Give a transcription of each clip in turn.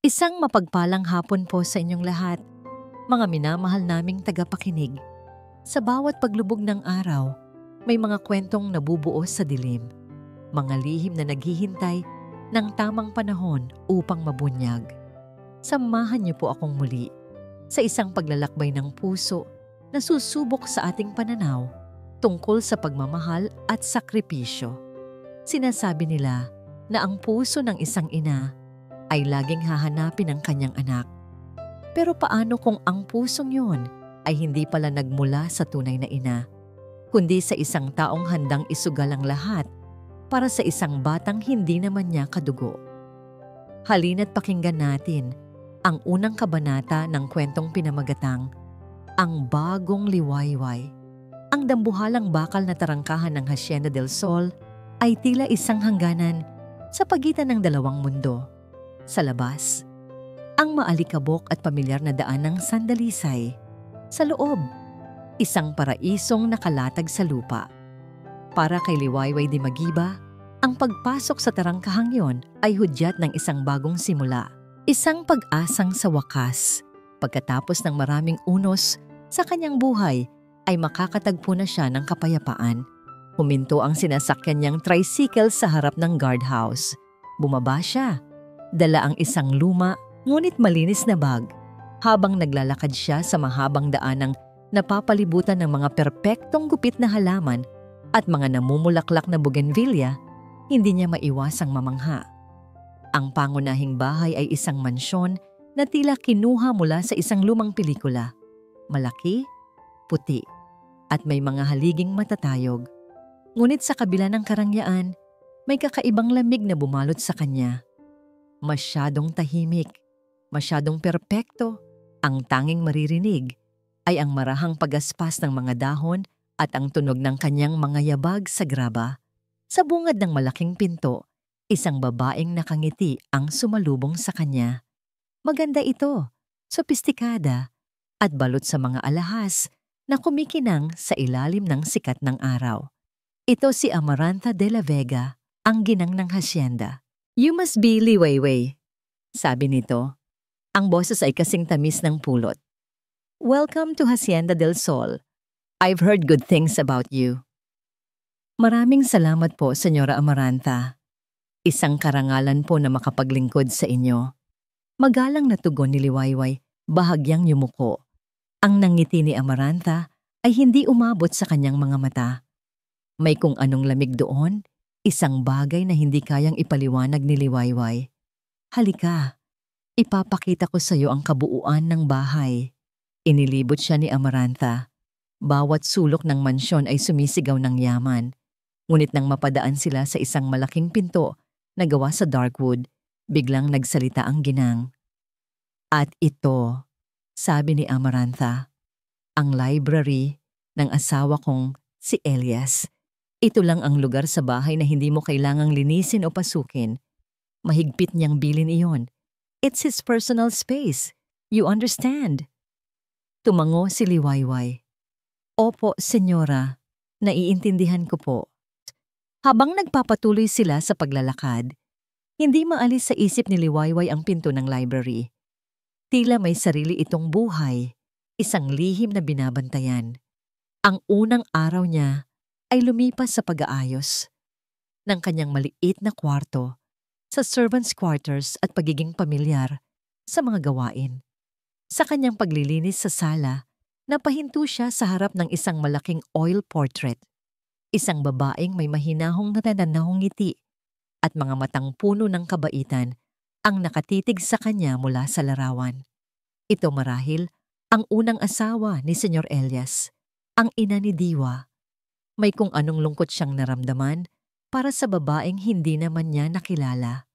Isang mapagpalang hapon po sa inyong lahat, mga minamahal naming tagapakinig. Sa bawat paglubog ng araw, may mga kwentong nabubuo sa dilim, mga lihim na naghihintay ng tamang panahon upang mabunyag. Samahan niyo po akong muli sa isang paglalakbay ng puso na susubok sa ating pananaw tungkol sa pagmamahal at sakripisyo. Sinasabi nila na ang puso ng isang ina ay laging hahanapin ang kanyang anak. Pero paano kung ang pusong yun ay hindi pala nagmula sa tunay na ina, kundi sa isang taong handang isugal ang lahat para sa isang batang hindi naman niya kadugo? Halina't pakinggan natin ang unang kabanata ng kwentong pinamagatang Ang Bagong Liwayway. Ang dambuhalang bakal na tarangkahan ng Hacienda del Sol ay tila isang hangganan sa pagitan ng dalawang mundo. Sa labas, ang maalikabok at pamilyar na daan ng Sandalisay. Sa loob, isang paraisong nakalatag sa lupa. Para kay Liwayway di Magiba, ang pagpasok sa tarangkahang yon ay hudyat ng isang bagong simula. Isang pag-asang sa wakas, pagkatapos ng maraming unos sa kanyang buhay, ay makakatagpo na siya ng kapayapaan. Huminto ang sinasakyan niyang tricycle sa harap ng guardhouse. Bumaba siya. Dala ang isang luma ngunit malinis na bag. Habang naglalakad siya sa mahabang daanang napapalibutan ng mga perpektong gupit na halaman at mga namumulaklak na bougainvillea, hindi niya maiwasang mamangha. Ang pangunahing bahay ay isang mansyon na tila kinuha mula sa isang lumang pelikula. Malaki, puti, at may mga haliging matatayog. Ngunit sa kabila ng karangyaan, may kakaibang lamig na bumalot sa kanya. Masyadong tahimik, masyadong perpekto. Ang tanging maririnig ay ang marahang pagaspas ng mga dahon at ang tunog ng kanyang mga yabag sa graba. Sa bungad ng malaking pinto, isang babaeng nakangiti ang sumalubong sa kanya. Maganda ito, sopistikada, at balot sa mga alahas na kumikinang sa ilalim ng sikat ng araw. Ito si Amaranta de la Vega, ang ginang ng hacienda. "You must be Liwayway," sabi nito. Ang boses ay kasing tamis ng pulot. "Welcome to Hacienda del Sol. I've heard good things about you." "Maraming salamat po, Senyora Amaranta. Isang karangalan po na makapaglingkod sa inyo." Magalang na tugon ni Liwayway, bahagyang yumuko. Ang nangiti ni Amaranta ay hindi umabot sa kanyang mga mata. May kung anong lamig doon, isang bagay na hindi kayang ipaliwanag ni Liwayway. "Halika, ipapakita ko sa iyo ang kabuuan ng bahay." Inilibot siya ni Amaranta. Bawat sulok ng mansyon ay sumisigaw ng yaman. Ngunit nang mapadaan sila sa isang malaking pinto na gawa sa darkwood, biglang nagsalita ang ginang. "At ito," sabi ni Amaranta, "ang library ng asawa kong si Elias. Ito lang ang lugar sa bahay na hindi mo kailangang linisin o pasukin. Mahigpit niyang bilin iyon. It's his personal space. You understand?" Tumango si Liwayway. "Opo, senyora. Naiintindihan ko po." Habang nagpapatuloy sila sa paglalakad, hindi maalis sa isip ni Liwayway ang pinto ng library. Tila may sarili itong buhay, isang lihim na binabantayan. Ang unang araw niya ay lumipas sa pag-aayos ng kanyang maliit na kwarto, sa servants' quarters at pagiging pamilyar sa mga gawain. Sa kanyang paglilinis sa sala, napahinto siya sa harap ng isang malaking oil portrait. Isang babaeng may mahinahong natatandahong ngiti at mga matang puno ng kabaitan ang nakatitig sa kanya mula sa larawan. Ito marahil ang unang asawa ni Senyor Elias, ang ina ni Diwa. May kung anong lungkot siyang naramdaman para sa babaeng hindi naman niya nakilala.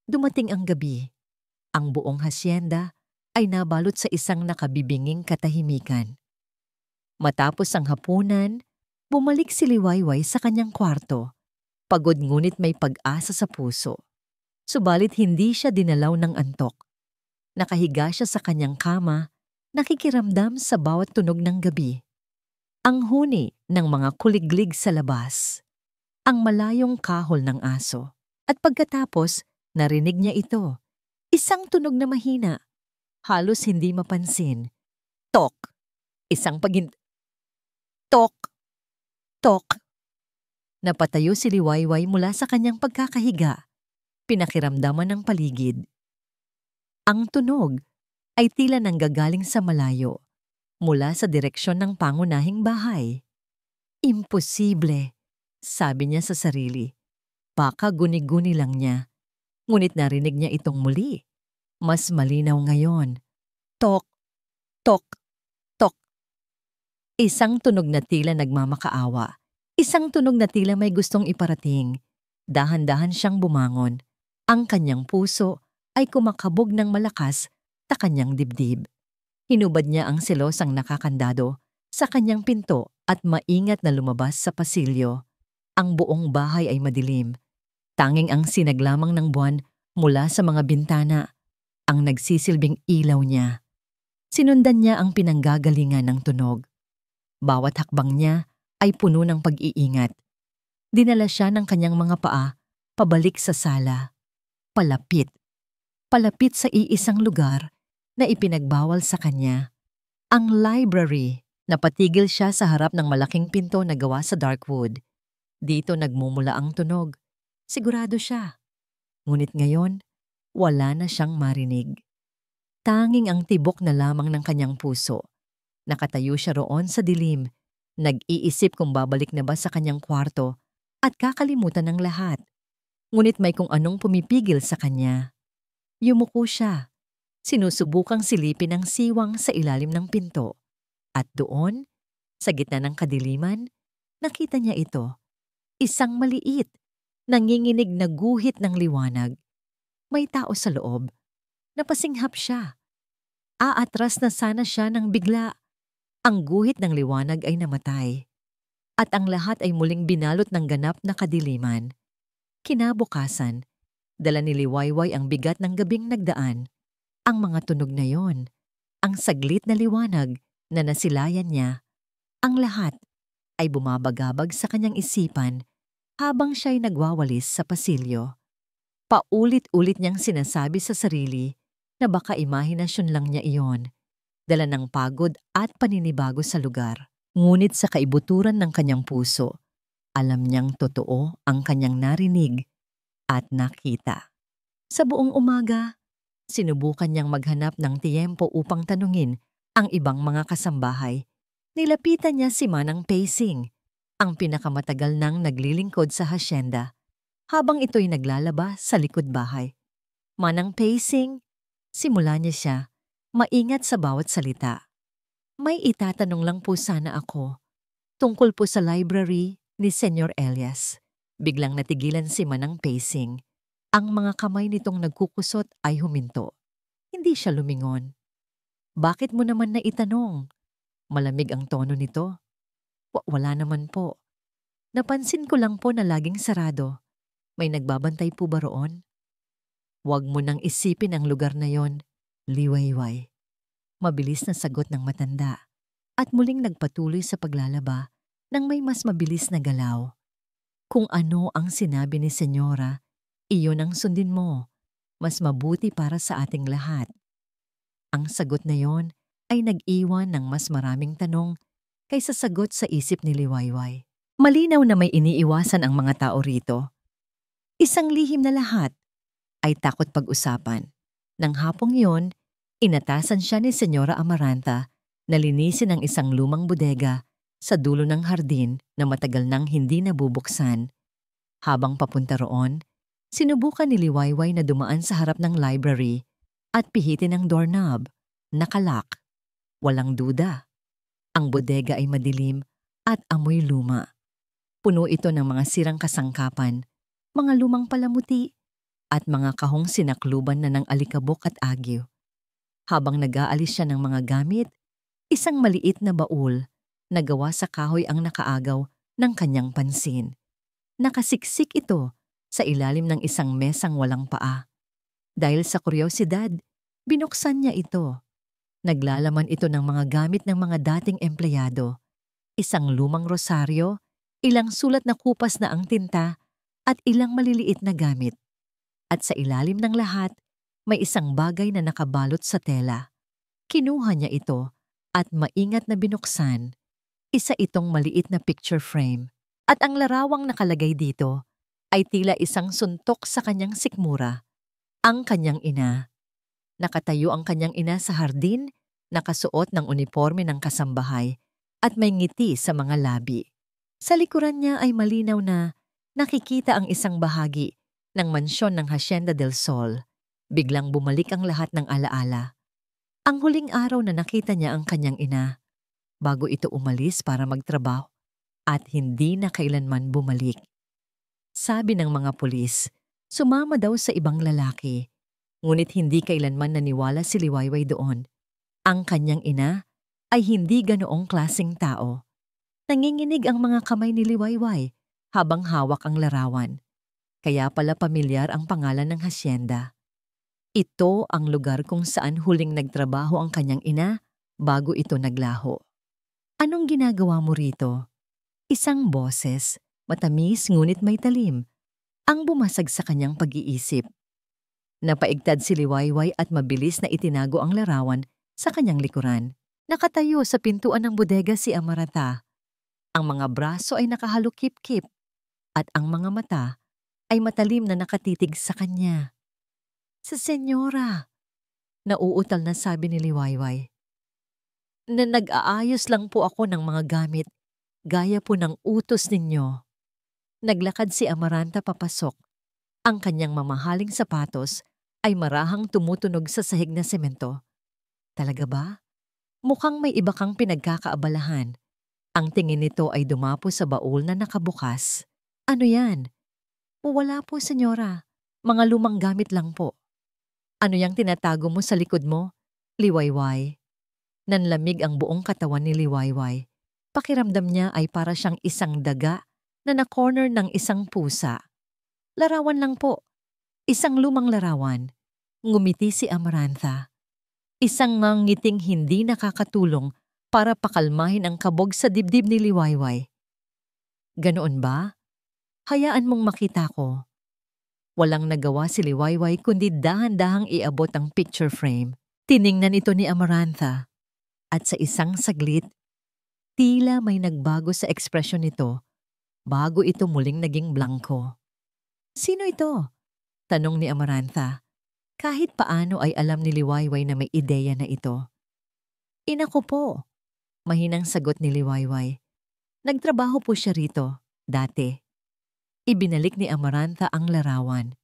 Dumating ang gabi. Ang buong hacienda ay nabalot sa isang nakabibinging katahimikan. Matapos ang hapunan, bumalik si Liwayway sa kanyang kwarto. Pagod ngunit may pag-asa sa puso. Subalit hindi siya dinalaw ng antok. Nakahiga siya sa kanyang kama, nakikiramdam sa bawat tunog ng gabi. Ang huni ng mga kuliglig sa labas. Ang malayong kahol ng aso. At pagkatapos, narinig niya ito. Isang tunog na mahina, halos hindi mapansin. Tok! Isang Tok! Tok! Napatayo si Liwayway mula sa kanyang pagkakahiga. Pinakiramdaman ng paligid. Ang tunog ay tila nanggagaling sa malayo, mula sa direksyon ng pangunahing bahay. Imposible, sabi niya sa sarili. Baka guni-guni lang niya. Ngunit narinig niya itong muli. Mas malinaw ngayon. Tok, tok, tok. Isang tunog na tila nagmamakaawa. Isang tunog na tila may gustong iparating. Dahan-dahan siyang bumangon. Ang kanyang puso ay kumakabog ng malakas sa kanyang dibdib. Hinubad niya ang selosang nakakandado sa kanyang pinto at maingat na lumabas sa pasilyo. Ang buong bahay ay madilim. Tanging ang sinag lamang ng buwan mula sa mga bintana ang nagsisilbing ilaw niya. Sinundan niya ang pinanggagalingan ng tunog. Bawat hakbang niya ay puno ng pag-iingat. Dinala siya ng kanyang mga paa pabalik sa sala. Palapit. Palapit sa iisang lugar na ipinagbawal sa kanya. Ang library. Napatigil siya sa harap ng malaking pinto na gawa sa dark wood. Dito nagmumula ang tunog. Sigurado siya. Ngunit ngayon, wala na siyang marinig. Tanging ang tibok na lamang ng kanyang puso. Nakatayo siya roon sa dilim, nag-iisip kung babalik na ba sa kanyang kwarto at kakalimutan ng lahat. Ngunit may kung anong pumipigil sa kanya. Yumuko siya. Sinusubukang silipin ang siwang sa ilalim ng pinto. At doon, sa gitna ng kadiliman, nakita niya ito. Isang maliit, nanginginig na guhit ng liwanag. May tao sa loob. Napasinghap siya. Aatras na sana siya nang bigla. Ang guhit ng liwanag ay namatay. At ang lahat ay muling binalot ng ganap na kadiliman. Kinabukasan, dala ni Liwayway ang bigat ng gabing nagdaan. Ang mga tunog na yon, ang saglit na liwanag na nasilayan niya, ang lahat ay bumabagabag sa kanyang isipan habang siya'y nagwawalis sa pasilyo. Paulit-ulit niyang sinasabi sa sarili na baka imahinasyon lang niya iyon, dala ng pagod at paninibago sa lugar. Ngunit sa kaibuturan ng kanyang puso, alam niyang totoo ang kanyang narinig at nakita. Sa buong umaga, sinubukan niyang maghanap ng tiyempo upang tanungin ang ibang mga kasambahay. Nilapitan niya si Manang Pacing, ang pinakamatagal nang naglilingkod sa hasyenda, habang ito'y naglalaba sa likod bahay. Manang Pacing, simula niya siya, maingat sa bawat salita. May itatanong lang po sana ako, tungkol po sa library ni Senyor Elias. Biglang natigilan si Manang Pacing. Ang mga kamay nitong nagkukusot ay huminto. Hindi siya lumingon. Bakit mo naman na itanong? Malamig ang tono nito. Wala naman po. Napansin ko lang po na laging sarado. May nagbabantay po ba roon? Huwag mo nang isipin ang lugar na yon, Liwayway. Mabilis na sagot ng matanda at muling nagpatuloy sa paglalaba nang may mas mabilis na galaw. Kung ano ang sinabi ni Senyora, iyon ang sundin mo. Mas mabuti para sa ating lahat. Ang sagot na yon ay nag-iwan ng mas maraming tanong kaysa sagot sa isip ni Liwayway. Malinaw na may iniiwasan ang mga tao rito. Isang lihim na lahat ay takot pag-usapan. Nang hapong yon, inatasan siya ni Senyora Amaranta na linisin ang isang lumang bodega sa dulo ng hardin na matagal nang hindi nabubuksan. Habang papunta roon, sinubukan ni Liwayway na dumaan sa harap ng library at pihitin ang doorknob. Nakalak. Walang duda. Ang bodega ay madilim at amoy luma. Puno ito ng mga sirang kasangkapan, mga lumang palamuti, at mga kahong sinakluban na ng alikabok at agyo. Habang nag-aalis siya ng mga gamit, isang maliit na baul na gawa sa kahoy ang nakaagaw ng kanyang pansin. Nakasiksik ito sa ilalim ng isang mesang walang paa. Dahil sa kuryosidad, binuksan niya ito. Naglalaman ito ng mga gamit ng mga dating empleyado. Isang lumang rosaryo, ilang sulat na kupas na ang tinta, at ilang maliliit na gamit. At sa ilalim ng lahat, May isang bagay na nakabalot sa tela. Kinuha niya ito at maingat na binuksan. Isa itong maliit na picture frame. At ang larawang nakalagay dito ay tila isang suntok sa kanyang sikmura. Ang kanyang ina. Nakatayo ang kanyang ina sa hardin, nakasuot ng uniforme ng kasambahay at may ngiti sa mga labi. Sa likuran niya ay malinaw na nakikita ang isang bahagi ng mansyon ng Hacienda del Sol. Biglang bumalik ang lahat ng alaala. Ang huling araw na nakita niya ang kanyang ina, bago ito umalis para magtrabaho at hindi na kailanman bumalik. Sabi ng mga pulis, sumama daw sa ibang lalaki, ngunit hindi kailanman naniwala si Liwayway doon. Ang kanyang ina ay hindi ganoong klaseng tao. Nanginginig ang mga kamay ni Liwayway habang hawak ang larawan. Kaya pala pamilyar ang pangalan ng hacienda. Ito ang lugar kung saan huling nagtrabaho ang kanyang ina bago ito naglaho. Anong ginagawa mo rito? Isang boses, matamis ngunit may talim, ang bumasag sa kanyang pag-iisip. Napaigtad si Liwayway at mabilis na itinago ang larawan sa kanyang likuran. Nakatayo sa pintuan ng bodega si Amaranta. Ang mga braso ay nakahalukip-kip at ang mga mata ay matalim na nakatitig sa kanya. Sa senyora, nauutal na sabi ni Liwayway. Na nag-aayos lang po ako ng mga gamit, gaya po ng utos ninyo. Naglakad si Amaranta papasok. Ang kanyang mamahaling sapatos ay marahang tumutunog sa sahig na semento. Talaga ba? Mukhang may iba kang pinagkakaabalahan. Ang tingin nito ay dumapo sa baul na nakabukas. Ano yan? Wala po, senyora. Mga lumang gamit lang po. Ano yang tinatago mo sa likod mo, Liwayway? Nanlamig ang buong katawan ni Liwayway. Pakiramdam niya ay para siyang isang daga na na-corner ng isang pusa. Larawan lang po. Isang lumang larawan. Ngumiti si Amaranta. Isang ngiting hindi nakakatulong para pakalmahin ang kabog sa dibdib ni Liwayway. Ganoon ba? Hayaan mong makita ko. Walang nagawa si Liwayway kundi dahan-dahang iabot ang picture frame. Tiningnan ito ni Amaranta. At sa isang saglit, tila may nagbago sa ekspresyon nito bago ito muling naging blanko. Sino ito? Tanong ni Amaranta. Kahit paano ay alam ni Liwayway na may ideya na ito. Ina ko po, mahinang sagot ni Liwayway. Nagtrabaho po siya rito, dati. Ibinalik ni Amaranta ang larawan.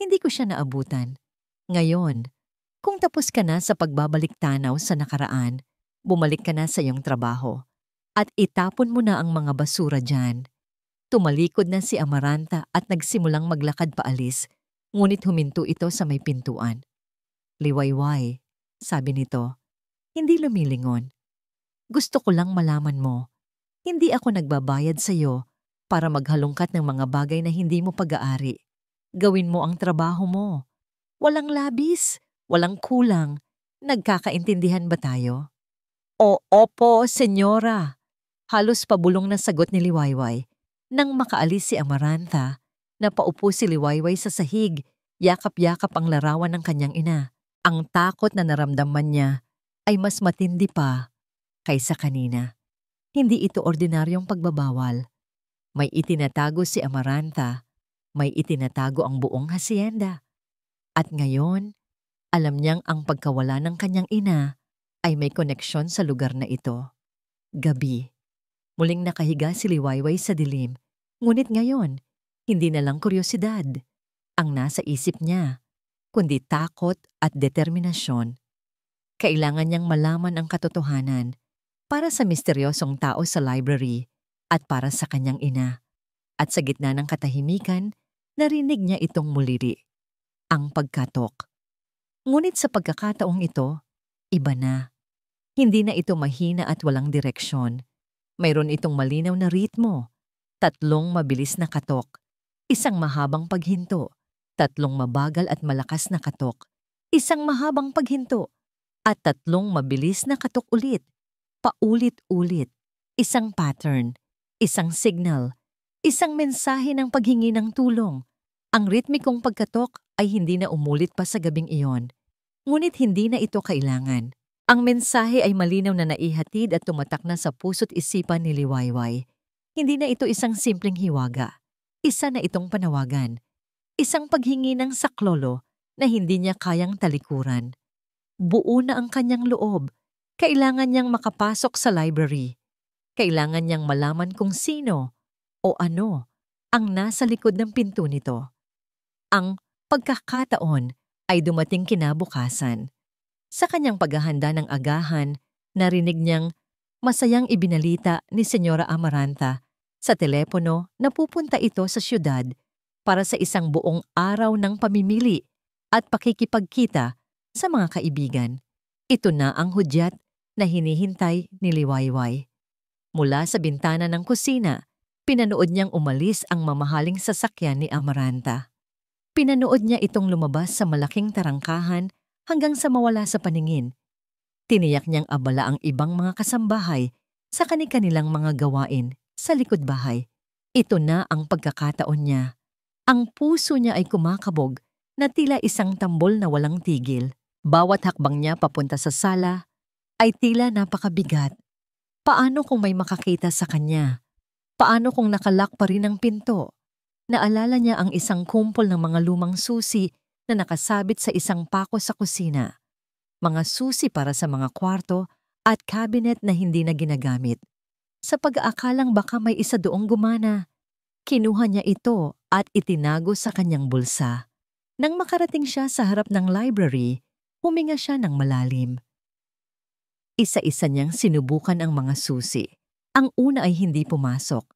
Hindi ko siya naabutan. Ngayon, kung tapos ka na sa pagbabalik tanaw sa nakaraan, bumalik ka na sa iyong trabaho at itapon mo na ang mga basura dyan. Tumalikod na si Amaranta at nagsimulang maglakad paalis, ngunit huminto ito sa may pintuan. Liwayway, sabi nito, hindi lumilingon. Gusto ko lang malaman mo, hindi ako nagbabayad sa iyo para maghalongkat ng mga bagay na hindi mo pag-aari. Gawin mo ang trabaho mo. Walang labis, walang kulang. Nagkakaintindihan ba tayo? Opo, senyora. Halos pabulong na sagot ni Liwayway. Nang makaalis si Amaranta, napaupo si Liwayway sa sahig, yakap-yakap ang larawan ng kanyang ina. Ang takot na naramdaman niya ay mas matindi pa kaysa kanina. Hindi ito ordinaryong pagbabawal. May itinatago si Amaranta, may itinatago ang buong hacienda. At ngayon, alam niyang ang pagkawala ng kanyang ina ay may koneksyon sa lugar na ito. Gabi. Muling nakahiga si Liwayway sa dilim, ngunit ngayon, hindi na lang kuryosidad ang nasa isip niya, kundi takot at determinasyon. Kailangan niyang malaman ang katotohanan para sa misteryosong tao sa library at para sa kanyang ina. At sa gitna ng katahimikan, narinig niya itong muliri, ang pagkatok. Ngunit sa pagkakataong ito, iba na. Hindi na ito mahina at walang direksyon. Mayroon itong malinaw na ritmo, 3 mabilis na katok, isang mahabang paghinto, 3 mabagal at malakas na katok, isang mahabang paghinto, at 3 mabilis na katok ulit, paulit-ulit, isang pattern, isang signal, isang mensahe ng paghingi ng tulong. Ang ritmikong pagkatok ay hindi na umulit pa sa gabing iyon. Ngunit hindi na ito kailangan. Ang mensahe ay malinaw na naihatid at tumatak na sa puso't isipan ni Liwayway. Hindi na ito isang simpleng hiwaga. Isa na itong panawagan. Isang paghingi ng saklolo na hindi niya kayang talikuran. Buo na ang kanyang loob. Kailangan niyang makapasok sa library. Kailangan niyang malaman kung sino o ano ang nasa likod ng pinto nito. Ang pagkakataon ay dumating kinabukasan. Sa kanyang paghahanda ng agahan, narinig niyang masayang ibinalita ni Senyora Amaranta sa telepono na pupunta ito sa syudad para sa isang buong araw ng pamimili at pakikipagkita sa mga kaibigan. Ito na ang hudyat na hinihintay ni Liwayway. Mula sa bintana ng kusina, pinanood niyang umalis ang mamahaling sasakyan ni Amaranta. Pinanood niya itong lumabas sa malaking tarangkahan hanggang sa mawala sa paningin. Tiniyak niyang abala ang ibang mga kasambahay sa kani-kanilang mga gawain sa likod bahay. Ito na ang pagkakataon niya. Ang puso niya ay kumakabog na tila isang tambol na walang tigil. Bawat hakbang niya papunta sa sala ay tila napakabigat. Paano kung may makakita sa kanya? Paano kung nakalak pa rin ang pinto? Naalala niya ang isang kumpol ng mga lumang susi na nakasabit sa isang pako sa kusina. Mga susi para sa mga kwarto at cabinet na hindi na ginagamit. Sa pag-aakalang baka may isa doong gumana, kinuha niya ito at itinago sa kanyang bulsa. Nang makarating siya sa harap ng library, huminga siya ng malalim. Isa-isa niyang sinubukan ang mga susi. Ang una ay hindi pumasok.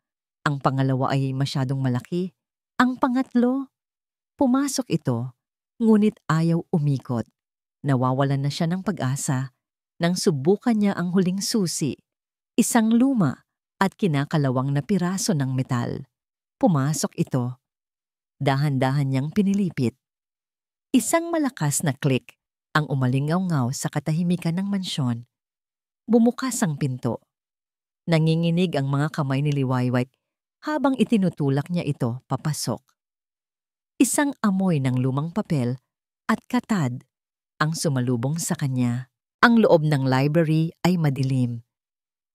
Ang pangalawa ay masyadong malaki. Ang pangatlo, pumasok ito. Ngunit ayaw umikot. Nawawalan na siya ng pag-asa nang subukan niya ang huling susi, isang luma at kinakalawang na piraso ng metal. Pumasok ito. Dahan-dahan niyang pinilipit. Isang malakas na click ang umalingaw-ngaw sa katahimikan ng mansyon. Bumukas ang pinto. Nanginginig ang mga kamay ni Liwayway habang itinutulak niya ito papasok. Isang amoy ng lumang papel at katad ang sumalubong sa kanya. Ang loob ng library ay madilim.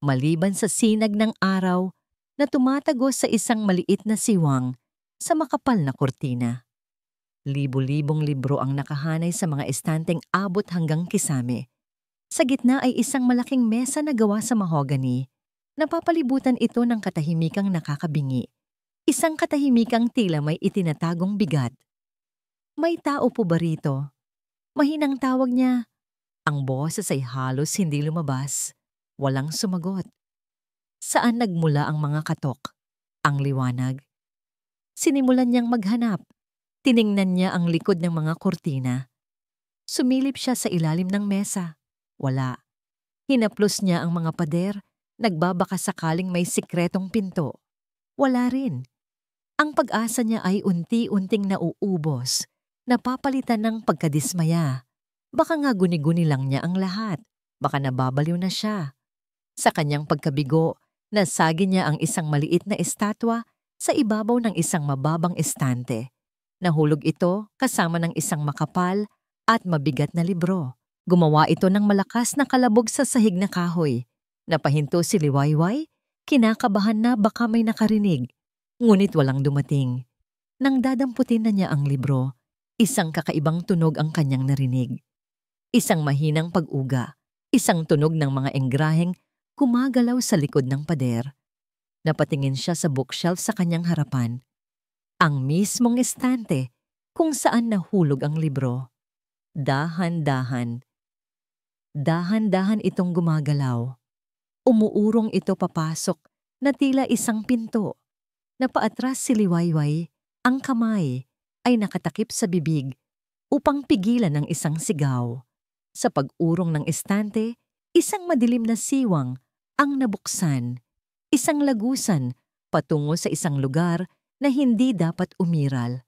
Maliban sa sinag ng araw na tumatagos sa isang maliit na siwang sa makapal na kurtina. Libo-libong libro ang nakahanay sa mga estanteng abot hanggang kisame. Sa gitna ay isang malaking mesa na gawa sa mahogany. Napapalibutan ito ng katahimikang nakakabingi. Isang katahimikang tila may itinatagong bigat. May tao po ba rito? Mahinang tawag niya. Ang boses ay halos hindi lumabas. Walang sumagot. Saan nagmula ang mga katok? Ang liwanag. Sinimulan niyang maghanap. Tiningnan niya ang likod ng mga kurtina. Sumilip siya sa ilalim ng mesa. Wala. Hinaplos niya ang mga pader. Nagbabaka sakaling may sikretong pinto. Wala rin. Ang pag-asa niya ay unti-unting nauubos. Napapalitan ng pagkadismaya. Baka nga guni-guni lang niya ang lahat. Baka nababaliw na siya. Sa kanyang pagkabigo, nasagi niya ang isang maliit na estatwa sa ibabaw ng isang mababang estante. Nahulog ito kasama ng isang makapal at mabigat na libro. Gumawa ito ng malakas na kalabog sa sahig na kahoy. Napahinto si Liwayway, kinakabahan na baka may nakarinig. Ngunit walang dumating. Nang dadamputin na niya ang libro, isang kakaibang tunog ang kanyang narinig. Isang mahinang pag-uga, isang tunog ng mga engraheng gumagalaw sa likod ng pader. Napatingin siya sa bookshelf sa kanyang harapan. Ang mismong estante kung saan nahulog ang libro. Dahan-dahan. Dahan-dahan itong gumagalaw. Umuurong ito papasok na tila isang pinto. Napaatras si Liwayway, ang kamay ay nakatakip sa bibig upang pigilan ng isang sigaw. Sa pag-urong ng estante, isang madilim na siwang ang nabuksan. Isang lagusan patungo sa isang lugar na hindi dapat umiral.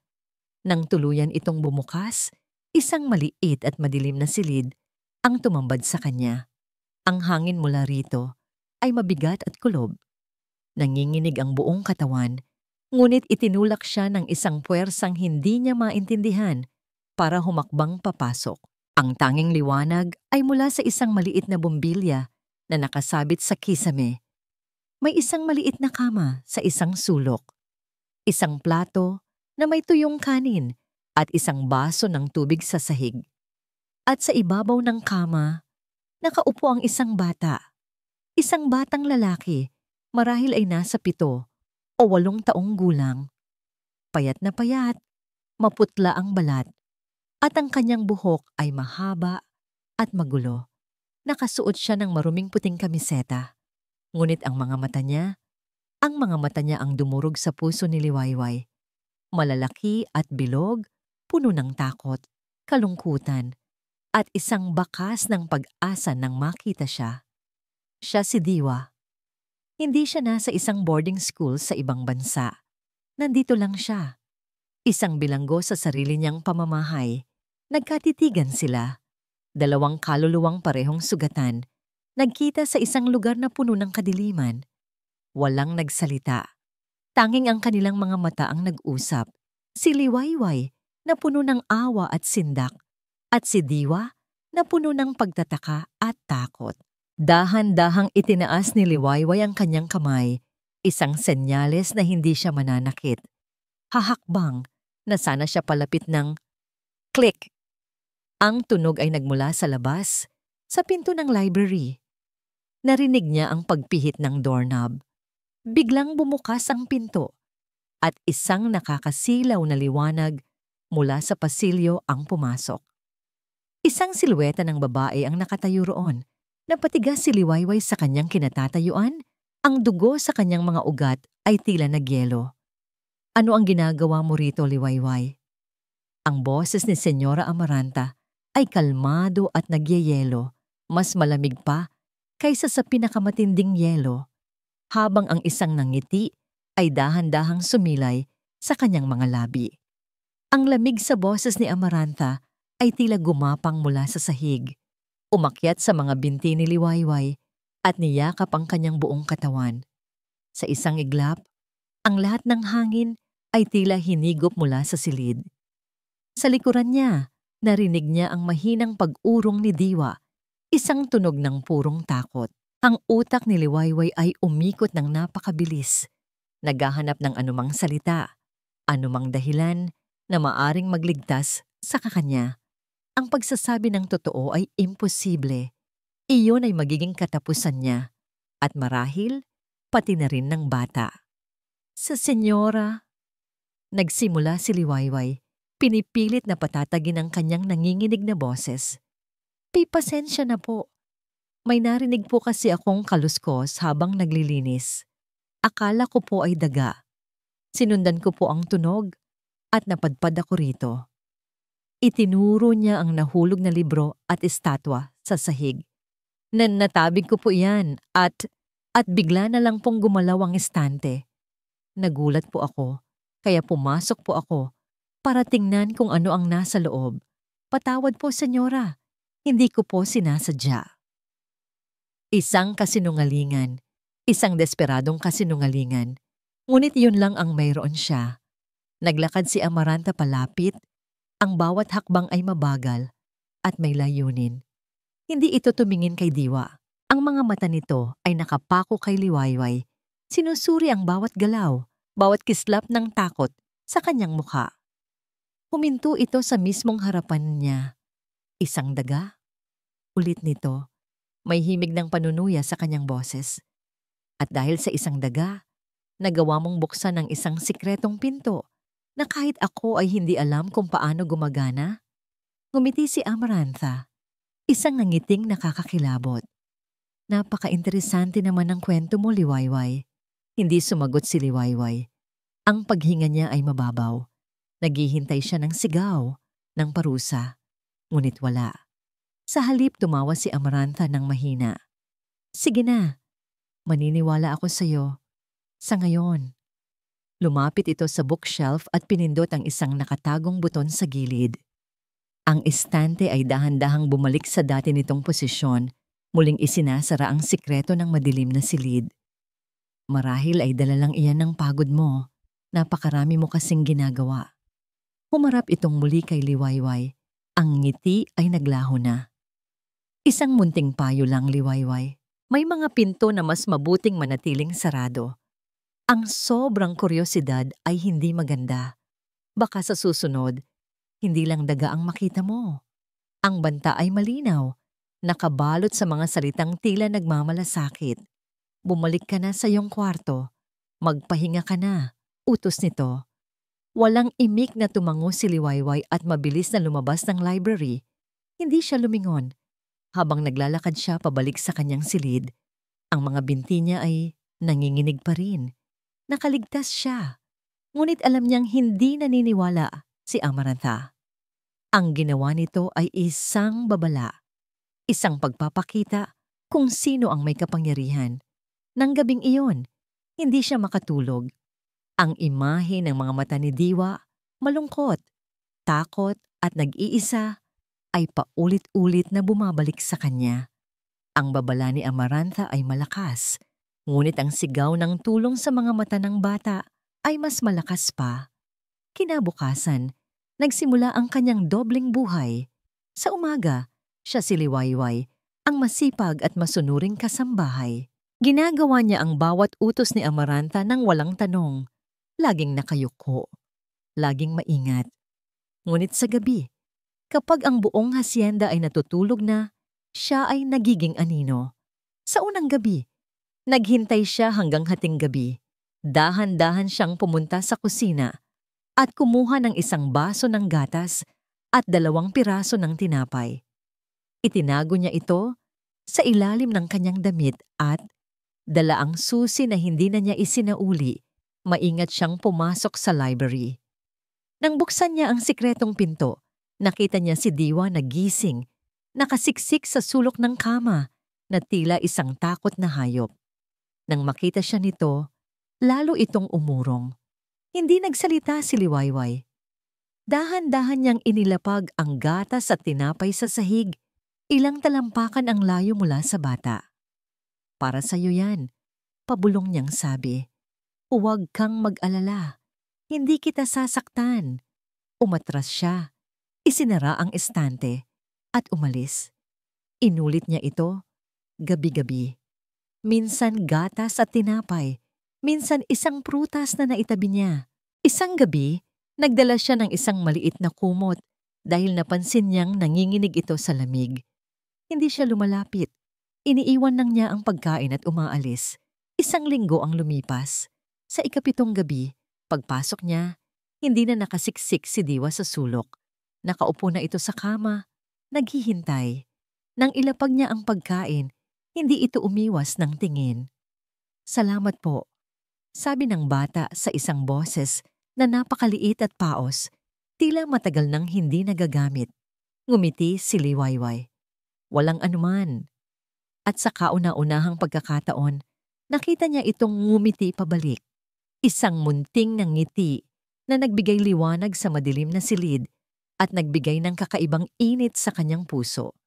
Nang tuluyan itong bumukas, isang maliit at madilim na silid ang tumambad sa kanya. Ang hangin mula rito ay mabigat at kulob. Nanginginig ang buong katawan, ngunit itinulak siya ng isang puwersang hindi niya maintindihan. para humakbang papasok. Ang tanging liwanag ay mula sa isang maliit na bombilya na nakasabit sa kisame. May isang maliit na kama sa isang sulok, isang plato na may tuyong kanin at isang baso ng tubig sa sahig. At sa ibabaw ng kama, nakaupo ang isang bata. Isang batang lalaki, marahil ay nasa 7 o 8 taong gulang. Payat na payat, maputla ang balat, at ang kanyang buhok ay mahaba at magulo. Nakasuot siya ng maruming puting kamiseta. Ngunit ang mga mata niya ang dumurog sa puso ni Liwayway. Malalaki at bilog, puno ng takot, kalungkutan, at isang bakas ng pag-asa nang makita siya. Siya si Diwa. Hindi siya nasa isang boarding school sa ibang bansa. Nandito lang siya. Isang bilanggo sa sarili niyang pamamahay. Nagkatitigan sila. 2 kaluluwang parehong sugatan. Nagkita sa isang lugar na puno ng kadiliman. Walang nagsalita. Tanging ang kanilang mga mata ang nag-usap. Si Liwayway na puno ng awa at sindak, at si Diwa na puno ng pagtataka at takot. Dahan-dahang itinaas ni Liwayway ang kanyang kamay, isang senyales na hindi siya mananakit. Hahakbang na sana siya palapit ng click. Ang tunog ay nagmula sa labas, sa pinto ng library. Narinig niya ang pagpihit ng doorknob. Biglang bumukas ang pinto at isang nakakasilaw na liwanag mula sa pasilyo ang pumasok. Isang silweta ng babae ang nakatayo roon. Napatigas si Liwayway sa kanyang kinatatayuan. Ang dugo sa kanyang mga ugat ay tila nagyelo. Ano ang ginagawa mo rito, Liwayway? Ang boses ni Senyora Amaranta ay kalmado at nagyeyelo, mas malamig pa kaysa sa pinakamatinding yelo, habang ang isang nangiti ay dahan-dahang sumilay sa kanyang mga labi. Ang lamig sa boses ni Amaranta ay tila gumapang mula sa sahig, umakyat sa mga binti ni Liwayway at niyakap ang kanyang buong katawan. Sa isang iglap, ang lahat ng hangin ay tila hinigop mula sa silid. Sa likuran niya, narinig niya ang mahinang pag-urong ni Diwa, isang tunog ng purong takot. Ang utak ni Liwayway ay umikot ng napakabilis, naghahanap ng anumang salita, anumang dahilan na maaring magligtas sa kanya. Ang pagsasabi ng totoo ay imposible. Iyon ay magiging katapusan niya, at marahil pati na rin ng bata. Sa senyora, nagsimula si Liwayway, pinipilit na patatagin ang kanyang nanginginig na boses. Pasensya na po. May narinig po kasi akong kaluskos habang naglilinis. Akala ko po ay daga. Sinundan ko po ang tunog at napadpad ako rito. Itinuro niya ang nahulog na libro at estatwa sa sahig. Natabig ko po iyan at bigla na lang pong gumalaw ang estante. Nagulat po ako, kaya pumasok po ako para tingnan kung ano ang nasa loob. Patawad po, senyora. Hindi ko po sinasadya. Isang kasinungalingan, isang desperadong kasinungalingan. Ngunit yun lang ang mayroon siya. Naglakad si Amaranta palapit, ang bawat hakbang ay mabagal at may layunin. Hindi ito tumingin kay Diwa. Ang mga mata nito ay nakapako kay Liwayway. Sinusuri ang bawat galaw, bawat kislap ng takot sa kanyang mukha. Huminto ito sa mismong harapan niya. Isang daga? Ulit nito, may himig ng panunuya sa kanyang boses. At dahil sa isang daga, nagawa mong buksan ng isang sikretong pinto na kahit ako ay hindi alam kung paano gumagana. Ngumiti si Amarantha, isang nangiting nakakakilabot. Napaka-interesante naman ang kwento mo, Liwayway. Hindi sumagot si Liwayway. Ang paghinga niya ay mababaw. Naghihintay siya ng sigaw, ng parusa. Ngunit wala. Sa halip tumawa si Amarantha ng mahina. Sige na, maniniwala ako sa'yo. Sa ngayon. Lumapit ito sa bookshelf at pinindot ang isang nakatagong buton sa gilid. Ang estante ay dahan-dahang bumalik sa dati nitong posisyon, muling isinasara ang sikreto ng madilim na silid. Marahil ay dala lang iyan ng pagod mo, napakarami mo kasing ginagawa. Humarap itong muli kay Liwayway. Ang ngiti ay naglaho na. Isang munting payo lang, Liwayway. May mga pinto na mas mabuting manatiling sarado. Ang sobrang kuryosidad ay hindi maganda. Baka sa susunod, hindi lang daga ang makita mo. Ang banta ay malinaw, nakabalot sa mga salitang tila nagmamalasakit. Bumalik ka na sa iyong kwarto. Magpahinga ka na. Utos nito. Walang imik na tumango si Liwayway at mabilis na lumabas ng library. Hindi siya lumingon. Habang naglalakad siya pabalik sa kanyang silid, ang mga binti niya ay nanginginig pa rin. Nakaligtas siya. Ngunit alam niyang hindi naniniwala si Amarantha. Ang ginawa nito ay isang babala. Isang pagpapakita kung sino ang may kapangyarihan. Nang gabing iyon, hindi siya makatulog. Ang imahe ng mga mata ni Diwa, malungkot, takot at nag-iisa, ay paulit-ulit na bumabalik sa kanya. Ang babala ni Amarantha ay malakas, ngunit ang sigaw ng tulong sa mga mata ng bata ay mas malakas pa. Kinabukasan, nagsimula ang kanyang dobling buhay. Sa umaga, siya si Liwayway, ang masipag at masunuring kasambahay. Ginagawa niya ang bawat utos ni Amarantha nang walang tanong. Laging nakayuko, laging maingat. Ngunit sa gabi, kapag ang buong hasyenda ay natutulog na, siya ay nagiging anino. Sa unang gabi, naghintay siya hanggang hating gabi. Dahan-dahan siyang pumunta sa kusina at kumuha ng isang baso ng gatas at 2 piraso ng tinapay. Itinago niya ito sa ilalim ng kanyang damit at dala ang susi na hindi na niya isinauli. Maingat siyang pumasok sa library. Nang buksan niya ang sikretong pinto, nakita niya si Diwa na gising, nakasiksik sa sulok ng kama na tila isang takot na hayop. Nang makita siya nito, lalo itong umurong. Hindi nagsalita si Liwayway. Dahan-dahan niyang inilapag ang gatas at tinapay sa sahig. Ilang talampakan ang layo mula sa bata. Para sa iyo yan, pabulong niyang sabi. Huwag kang mag-alala. Hindi kita sasaktan. Umatras siya. Isinara ang estante at umalis. Inulit niya ito gabi-gabi. Minsan gatas at tinapay. Minsan isang prutas na naitabi niya. Isang gabi, nagdala siya ng isang maliit na kumot dahil napansin niyang nanginginig ito sa lamig. Hindi siya lumalapit. Iniiwan lang niya ang pagkain at umaalis. 1 linggo ang lumipas. Sa ika-7 gabi, pagpasok niya, hindi na nakasiksik si Diwa sa sulok. Nakaupo na ito sa kama, naghihintay. Nang ilapag niya ang pagkain, hindi ito umiwas ng tingin. Salamat po, sabi ng bata sa isang boses na napakaliit at paos, tila matagal nang hindi nagagamit. Ngumiti si Liwayway. Walang anuman. At sa kauna-unahang pagkakataon, nakita niya itong ngumiti pabalik. Isang munting ng ngiti na nagbigay liwanag sa madilim na silid at nagbigay ng kakaibang init sa kanyang puso.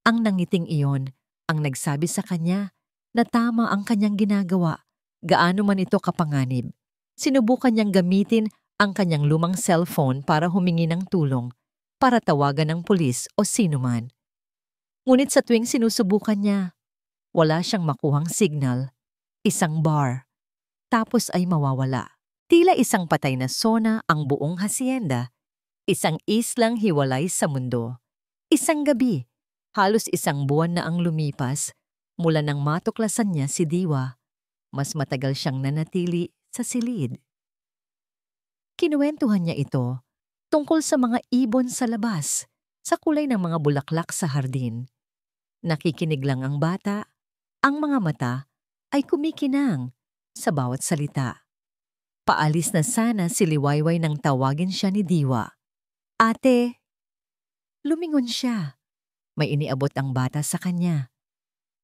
Ang nangiting iyon ang nagsabi sa kanya na tama ang kanyang ginagawa, gaano man ito kapanganib. Sinubukan niyang gamitin ang kanyang lumang cellphone para humingi ng tulong, para tawagan ng pulis o sinuman. Ngunit sa tuwing sinusubukan niya, wala siyang makuhang signal, isang bar. Tapos ay mawawala. Tila isang patay na sona ang buong hasyenda, isang islang hiwalay sa mundo. Isang gabi, halos 1 buwan na ang lumipas mula nang matuklasan niya si Diwa. Mas matagal siyang nanatili sa silid. Kinuwentuhan niya ito tungkol sa mga ibon sa labas, sa kulay ng mga bulaklak sa hardin. Nakikinig lang ang bata, ang mga mata ay kumikinang sa bawat salita. Paalis na sana si Liwayway nang tawagin siya ni Diwa. Ate! Lumingon siya. May iniabot ang bata sa kanya.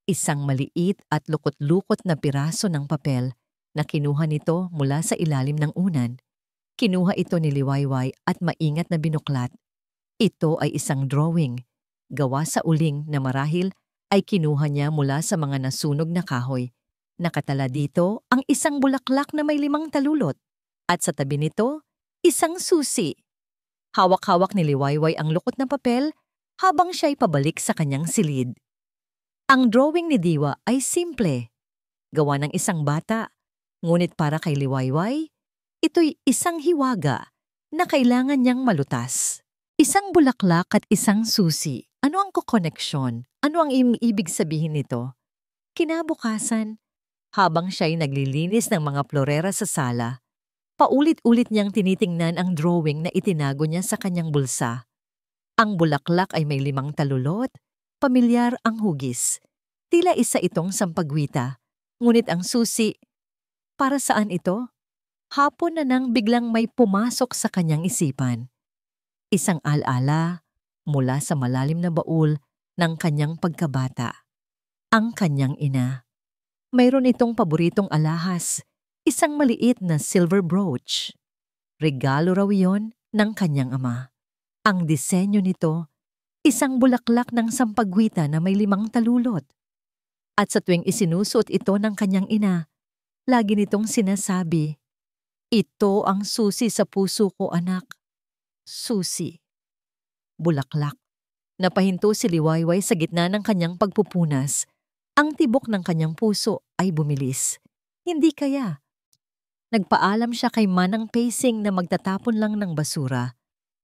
Isang maliit at lukot-lukot na piraso ng papel na kinuha nito mula sa ilalim ng unan. Kinuha ito ni Liwayway at maingat na binuklat. Ito ay isang drawing, gawa sa uling na marahil ay kinuha niya mula sa mga nasunog na kahoy. Nakatala dito ang isang bulaklak na may 5 talulot at sa tabi nito, isang susi. Hawak-hawak ni Liwayway ang lukot na papel habang siya'y pabalik sa kanyang silid. Ang drawing ni Diwa ay simple, gawa ng isang bata. Ngunit para kay Liwayway, ito'y isang hiwaga na kailangan niyang malutas. Isang bulaklak at isang susi. Ano ang kokoneksyon? Ano ang ibig sabihin nito? Kinabukasan, habang siya'y naglilinis ng mga florera sa sala, paulit-ulit niyang tinitingnan ang drawing na itinago niya sa kanyang bulsa. Ang bulaklak ay may 5 talulot, pamilyar ang hugis. Tila isa itong sampagwita. Ngunit ang susi, para saan ito? Hapon na nang biglang may pumasok sa kanyang isipan. Isang alaala mula sa malalim na baul ng kanyang pagkabata. Ang kanyang ina. Mayroon itong paboritong alahas, isang maliit na silver brooch. Regalo raw iyon ng kanyang ama. Ang disenyo nito, isang bulaklak ng sampagwita na may 5 talulot. At sa tuwing isinusuot ito ng kanyang ina, lagi nitong sinasabi, "Ito ang susi sa puso ko, anak." Susi. Bulaklak. Napahinto si Liwayway sa gitna ng kanyang pagpupunas. Ang tibok ng kanyang puso ay bumilis. Hindi kaya. Nagpaalam siya kay Manang Pacing na magtatapon lang ng basura.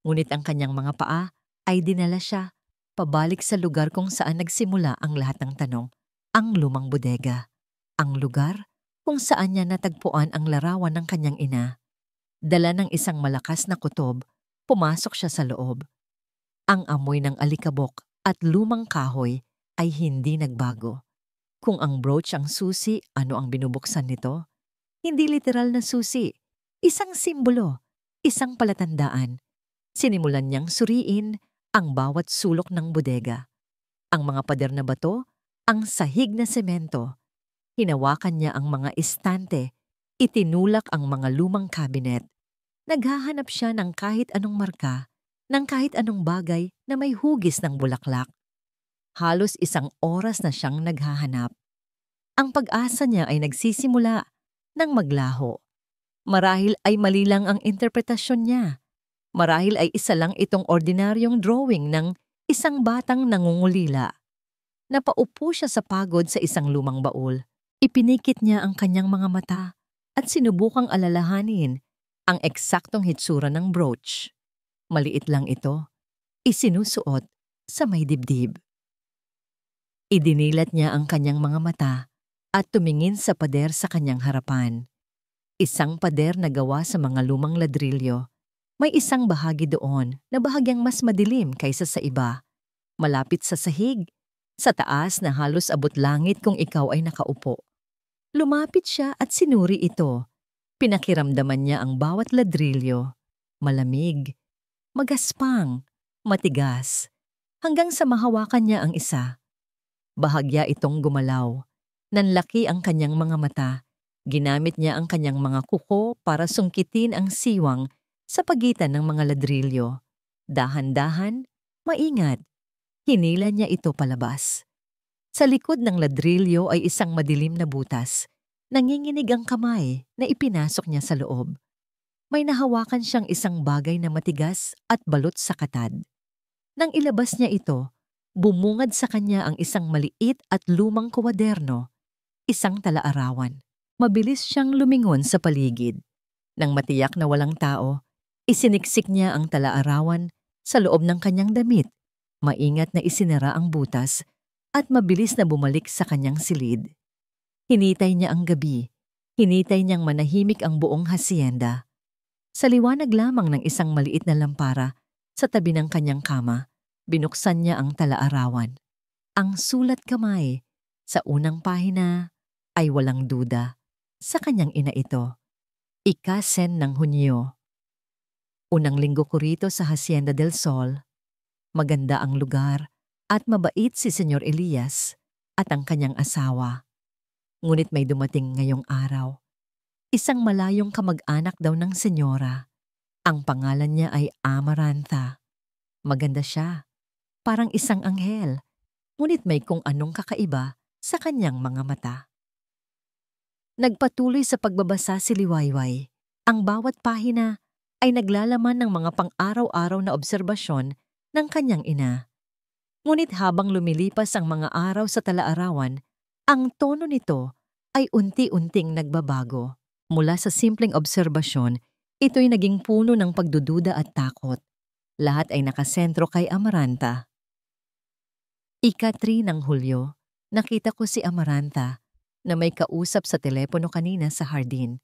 Ngunit ang kanyang mga paa ay dinala siya pabalik sa lugar kung saan nagsimula ang lahat ng tanong. Ang lumang bodega. Ang lugar kung saan niya natagpuan ang larawan ng kanyang ina. Dala ng isang malakas na kutob, pumasok siya sa loob. Ang amoy ng alikabok at lumang kahoy ay hindi nagbago. Kung ang brooch ang susi, ano ang binubuksan nito? Hindi literal na susi. Isang simbolo, isang palatandaan. Sinimulan niyang suriin ang bawat sulok ng bodega. Ang mga pader na bato, ang sahig na semento. Hinawakan niya ang mga istante, itinulak ang mga lumang kabinet. Naghahanap siya ng kahit anong marka, ng kahit anong bagay na may hugis ng bulaklak. Halos 1 oras na siyang naghahanap. Ang pag-asa niya ay nagsisimula ng maglaho. Marahil ay mali lang ang interpretasyon niya. Marahil ay isa lang itong ordinaryong drawing ng isang batang nangungulila. Napaupo siya sa pagod sa isang lumang baul. Ipinikit niya ang kanyang mga mata at sinubukang alalahanin ang eksaktong hitsura ng brooch. Maliit lang ito. Isinusuot sa may dibdib. Idinilat niya ang kanyang mga mata at tumingin sa pader sa kanyang harapan. Isang pader na gawa sa mga lumang ladrilyo. May isang bahagi doon na bahagyang mas madilim kaysa sa iba. Malapit sa sahig, sa taas na halos abot langit kung ikaw ay nakaupo. Lumapit siya at sinuri ito. Pinakiramdaman niya ang bawat ladrilyo. Malamig, magaspang, matigas, hanggang sa mahawakan niya ang isa. Bahagya itong gumalaw. Nanlaki ang kanyang mga mata. Ginamit niya ang kanyang mga kuko para sungkitin ang siwang sa pagitan ng mga ladrilyo. Dahan-dahan, maingat. Hinila niya ito palabas. Sa likod ng ladrilyo ay isang madilim na butas. Nanginginig ang kamay na ipinasok niya sa loob. May nahawakan siyang isang bagay na matigas at balot sa katad. Nang ilabas niya ito, bumungad sa kanya ang isang maliit at lumang kwaderno, isang talaarawan. Mabilis siyang lumingon sa paligid. Nang matiyak na walang tao, isiniksik niya ang talaarawan sa loob ng kanyang damit. Maingat na isinara ang butas at mabilis na bumalik sa kanyang silid. Hinitay niya ang gabi. Hinitay niyang manahimik ang buong hasyenda. Sa liwanag lamang ng isang maliit na lampara sa tabi ng kanyang kama, binuksan niya ang talaarawan. Ang sulat kamay sa unang pahina ay walang duda. Sa kanyang ina ito. Ika-10 ng Hunyo. Unang linggo ko rito sa Hacienda del Sol. Maganda ang lugar at mabait si Senyor Elias at ang kanyang asawa. Ngunit may dumating ngayong araw. Isang malayong kamag-anak daw ng senyora. Ang pangalan niya ay Amarantha. Maganda siya. Parang isang anghel. Ngunit may kung anong kakaiba sa kanyang mga mata. Nagpatuloy sa pagbabasa si Liwayway. Ang bawat pahina ay naglalaman ng mga pang-araw-araw na obserbasyon ng kanyang ina. Ngunit habang lumilipas ang mga araw sa tala-arawan, ang tono nito ay unti-unting nagbabago. Mula sa simpleng obserbasyon, ito'y naging puno ng pagdududa at takot. Lahat ay nakasentro kay Amaranta. Ika-3 ng Hulyo, nakita ko si Amaranta na may kausap sa telepono kanina sa hardin.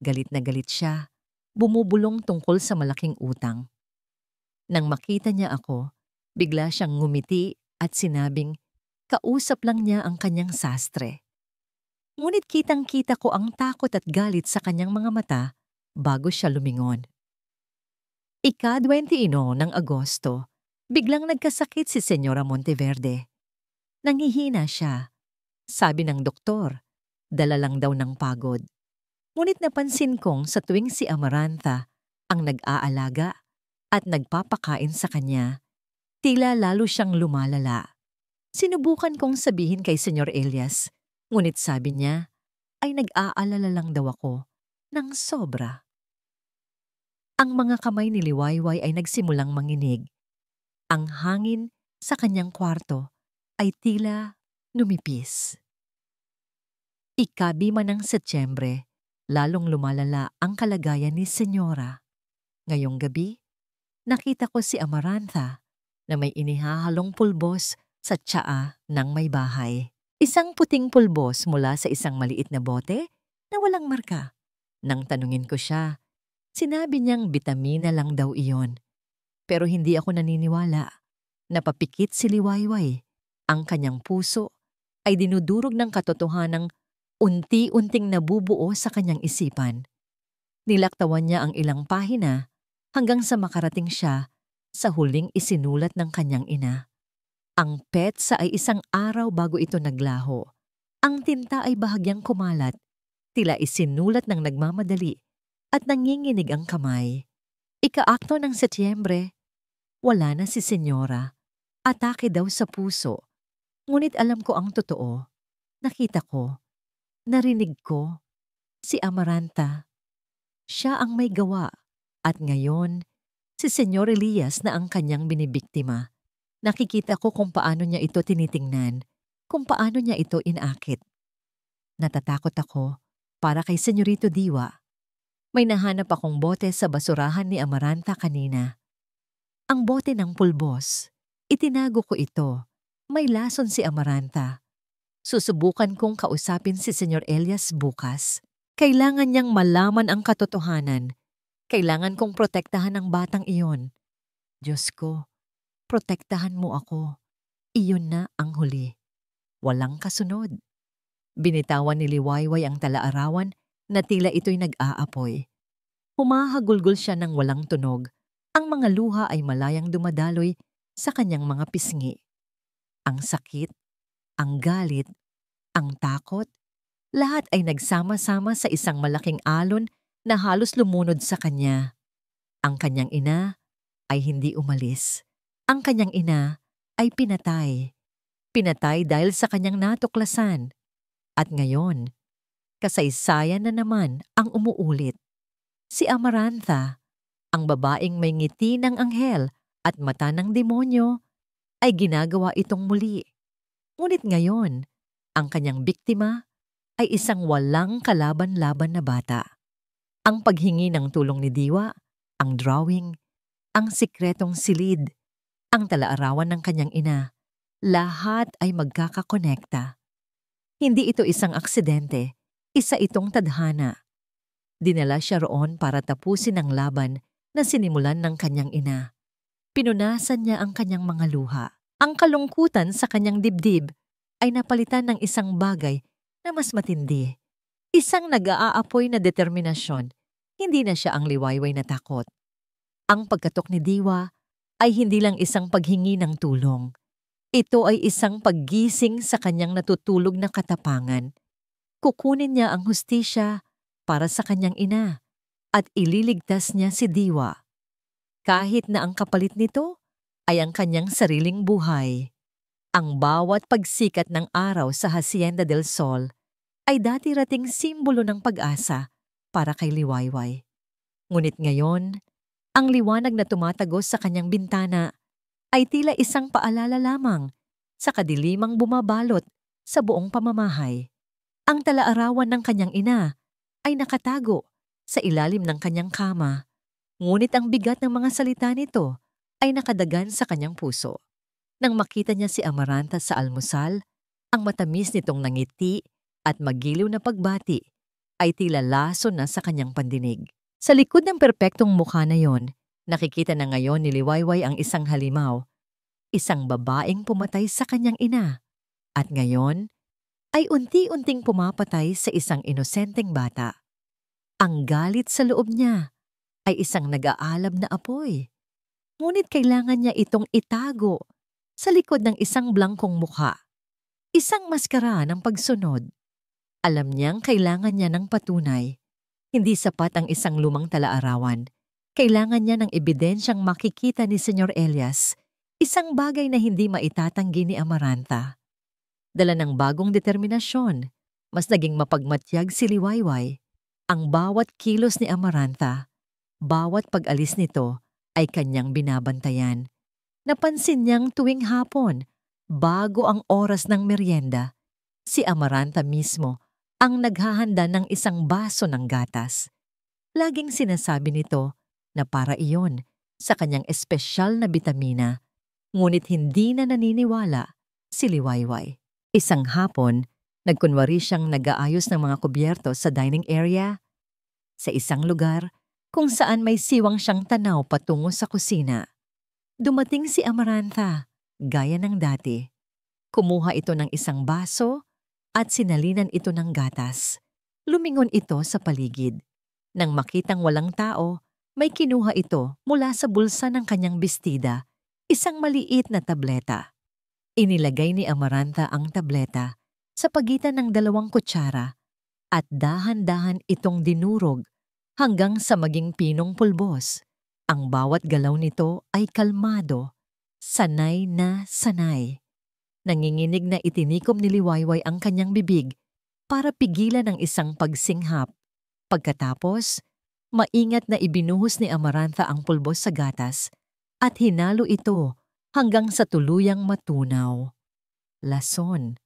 Galit na galit siya, bumubulong tungkol sa malaking utang. Nang makita niya ako, bigla siyang ngumiti at sinabing kausap lang niya ang kanyang sastre. Ngunit kitang-kita ko ang takot at galit sa kanyang mga mata bago siya lumingon. Ika-21 ng Agosto, biglang nagkasakit si Senyora Monteverde. Nangihina siya. Sabi ng doktor, dala lang daw ng pagod. Ngunit napansin kong sa tuwing si Amaranta ang nag-aalaga at nagpapakain sa kanya, tila lalo siyang lumalala. Sinubukan kong sabihin kay Senyor Elias, ngunit sabi niya ay nag-aalala lang daw ako ng sobra. Ang mga kamay ni Liwayway ay nagsimulang manginig. Ang hangin sa kanyang kwarto ay tila numipis. Ika-5 ng Setyembre, lalong lumalala ang kalagayan ni Senyora. Ngayong gabi, nakita ko si Amaranta na may inihahalong pulbos sa tsaa ng may bahay. Isang puting pulbos mula sa isang maliit na bote na walang marka. Nang tanungin ko siya, sinabi niyang bitamina lang daw iyon. Pero hindi ako naniniwala. Napapikit si Liwayway. Ang kanyang puso ay dinudurog ng katotohanang unti-unting nabubuo sa kanyang isipan. Nilaktawan niya ang ilang pahina hanggang sa makarating siya sa huling isinulat ng kanyang ina. Ang petsa ay isang araw bago ito naglaho. Ang tinta ay bahagyang kumalat, tila isinulat ng nagmamadali at nanginginig ang kamay. Ika-8 ng Setyembre, wala na si Senyora. Atake daw sa puso. Ngunit alam ko ang totoo. Nakita ko, narinig ko, si Amaranta. Siya ang may gawa at ngayon, si Senyor Elias na ang kanyang binibiktima. Nakikita ko kung paano niya ito tinitingnan, kung paano niya ito inakit. Natatakot ako para kay Senyorito Diwa. May nahanap akong bote sa basurahan ni Amaranta kanina. Ang bote ng pulbos. Itinago ko ito. May lason si Amaranta. Susubukan kong kausapin si Senyor Elias bukas. Kailangan niyang malaman ang katotohanan. Kailangan kong protektahan ang batang iyon. Diyos ko, protektahan mo ako. Iyon na ang huli. Walang kasunod. Binitawan ni Liwayway ang tala-arawan na tila ito'y nag-aapoy. Humahagulgol siya ng walang tunog. Ang mga luha ay malayang dumadaloy sa kanyang mga pisngi. Ang sakit, ang galit, ang takot, lahat ay nagsama-sama sa isang malaking alon na halos lumunod sa kanya. Ang kanyang ina ay hindi umalis. Ang kanyang ina ay pinatay. Pinatay dahil sa kanyang natuklasan. At ngayon, kasaysayan na naman ang umuulit. Si Amaranta, ang babaeng may ngiti ng anghel at mata ng demonyo, ay ginagawa itong muli. Ngunit ngayon, ang kanyang biktima ay isang walang kalaban-laban na bata. Ang paghingi ng tulong ni Diwa, ang drawing, ang sikretong silid, ang tala-arawan ng kanyang ina, lahat ay magkakakonekta. Hindi ito isang aksidente, isa itong tadhana. Dinala siya roon para tapusin ang laban na sinimulan ng kanyang ina. Pinunasan niya ang kanyang mga luha. Ang kalungkutan sa kanyang dibdib ay napalitan ng isang bagay na mas matindi. Isang nag-aapoy na determinasyon. Hindi na siya ang Liwayway na takot. Ang pagkatok ni Diwa ay hindi lang isang paghingi ng tulong. Ito ay isang paggising sa kanyang natutulog na katapangan. Kukunin niya ang hustisya para sa kanyang ina at ililigtas niya si Diwa. Kahit na ang kapalit nito ay ang kanyang sariling buhay. Ang bawat pagsikat ng araw sa Hacienda del Sol ay dati-rating simbolo ng pag-asa para kay Liwayway. Ngunit ngayon, ang liwanag na tumatagos sa kanyang bintana ay tila isang paalala lamang sa kadilimang bumabalot sa buong pamamahay. Ang talaarawan ng kanyang ina ay nakatago sa ilalim ng kanyang kama, ngunit ang bigat ng mga salita nito ay nakadagan sa kanyang puso. Nang makita niya si Amaranta sa almusal, ang matamis nitong nangiti at magiliw na pagbati ay tila laso na sa kanyang pandinig. Sa likod ng perpektong mukha na yon, nakikita na ngayon ni Liwayway ang isang halimaw, isang babaeng pumatay sa kanyang ina, at ngayon ay unti-unting pumapatay sa isang inosenteng bata. Ang galit sa loob niya ay isang nag-aalab na apoy, ngunit kailangan niya itong itago sa likod ng isang blangkong mukha, isang maskara ng pagsunod. Alam niyang kailangan niya ng patunay. Hindi sapat ang isang lumang talaarawan. Kailangan niya ng ebidensyang makikita ni Senyor Elias, isang bagay na hindi maitatanggi ni Amaranta. Dala ng bagong determinasyon, mas naging mapagmatyag si Liwayway. Ang bawat kilos ni Amaranta, bawat pag-alis nito ay kanyang binabantayan. Napansin niyang tuwing hapon, bago ang oras ng merienda, si Amaranta mismo ang naghahanda ng isang baso ng gatas. Laging sinasabi nito na para iyon sa kanyang espesyal na bitamina, ngunit hindi na naniniwala si Liwayway. Isang hapon, nagkunwari siyang nag-aayos ng mga kubyerto sa dining area sa isang lugar kung saan may siwang siyang tanaw patungo sa kusina. Dumating si Amaranta, gaya ng dati. Kumuha ito ng isang baso at sinalinan ito ng gatas. Lumingon ito sa paligid. Nang makitang walang tao, may kinuha ito mula sa bulsa ng kanyang bestida, isang maliit na tableta. Inilagay ni Amaranta ang tableta sa pagitan ng 2 kutsara at dahan-dahan itong dinurog hanggang sa maging pinong pulbos. Ang bawat galaw nito ay kalmado, sanay na sanay. Nanginginig na itinikom ni Liwayway ang kanyang bibig para pigilan ang isang pagsinghap. Pagkatapos, maingat na ibinuhos ni Amaranta ang pulbos sa gatas at hinalo ito hanggang sa tuluyang matunaw. Lason.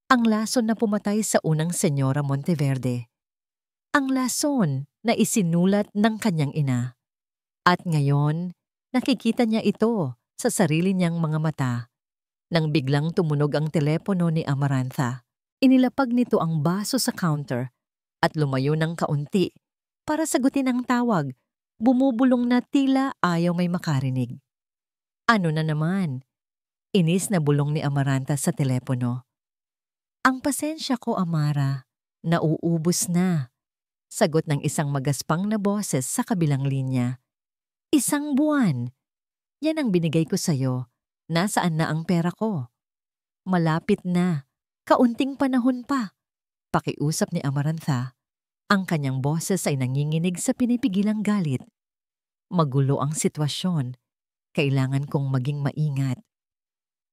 Ang lason na pumatay sa unang Senyora Monteverde. Ang lason na isinulat ng kanyang ina. At ngayon, nakikita niya ito sa sarili niyang mga mata. Nang biglang tumunog ang telepono ni Amaranta, inilapag nito ang baso sa counter at lumayo ng kaunti para sagutin ang tawag, bumubulong na tila ayaw may makarinig. Ano na naman? Inis na bulong ni Amaranta sa telepono. Ang pasensya ko, Amara, nauubos na. Sagot ng isang magaspang na boses sa kabilang linya. 1 buwan. Yan ang binigay ko sa'yo. Nasaan na ang pera ko? Malapit na. Kaunting panahon pa. Pakiusap ni Amaranta. Ang kanyang boses ay nanginginig sa pinipigilang galit. Magulo ang sitwasyon. Kailangan kong maging maingat.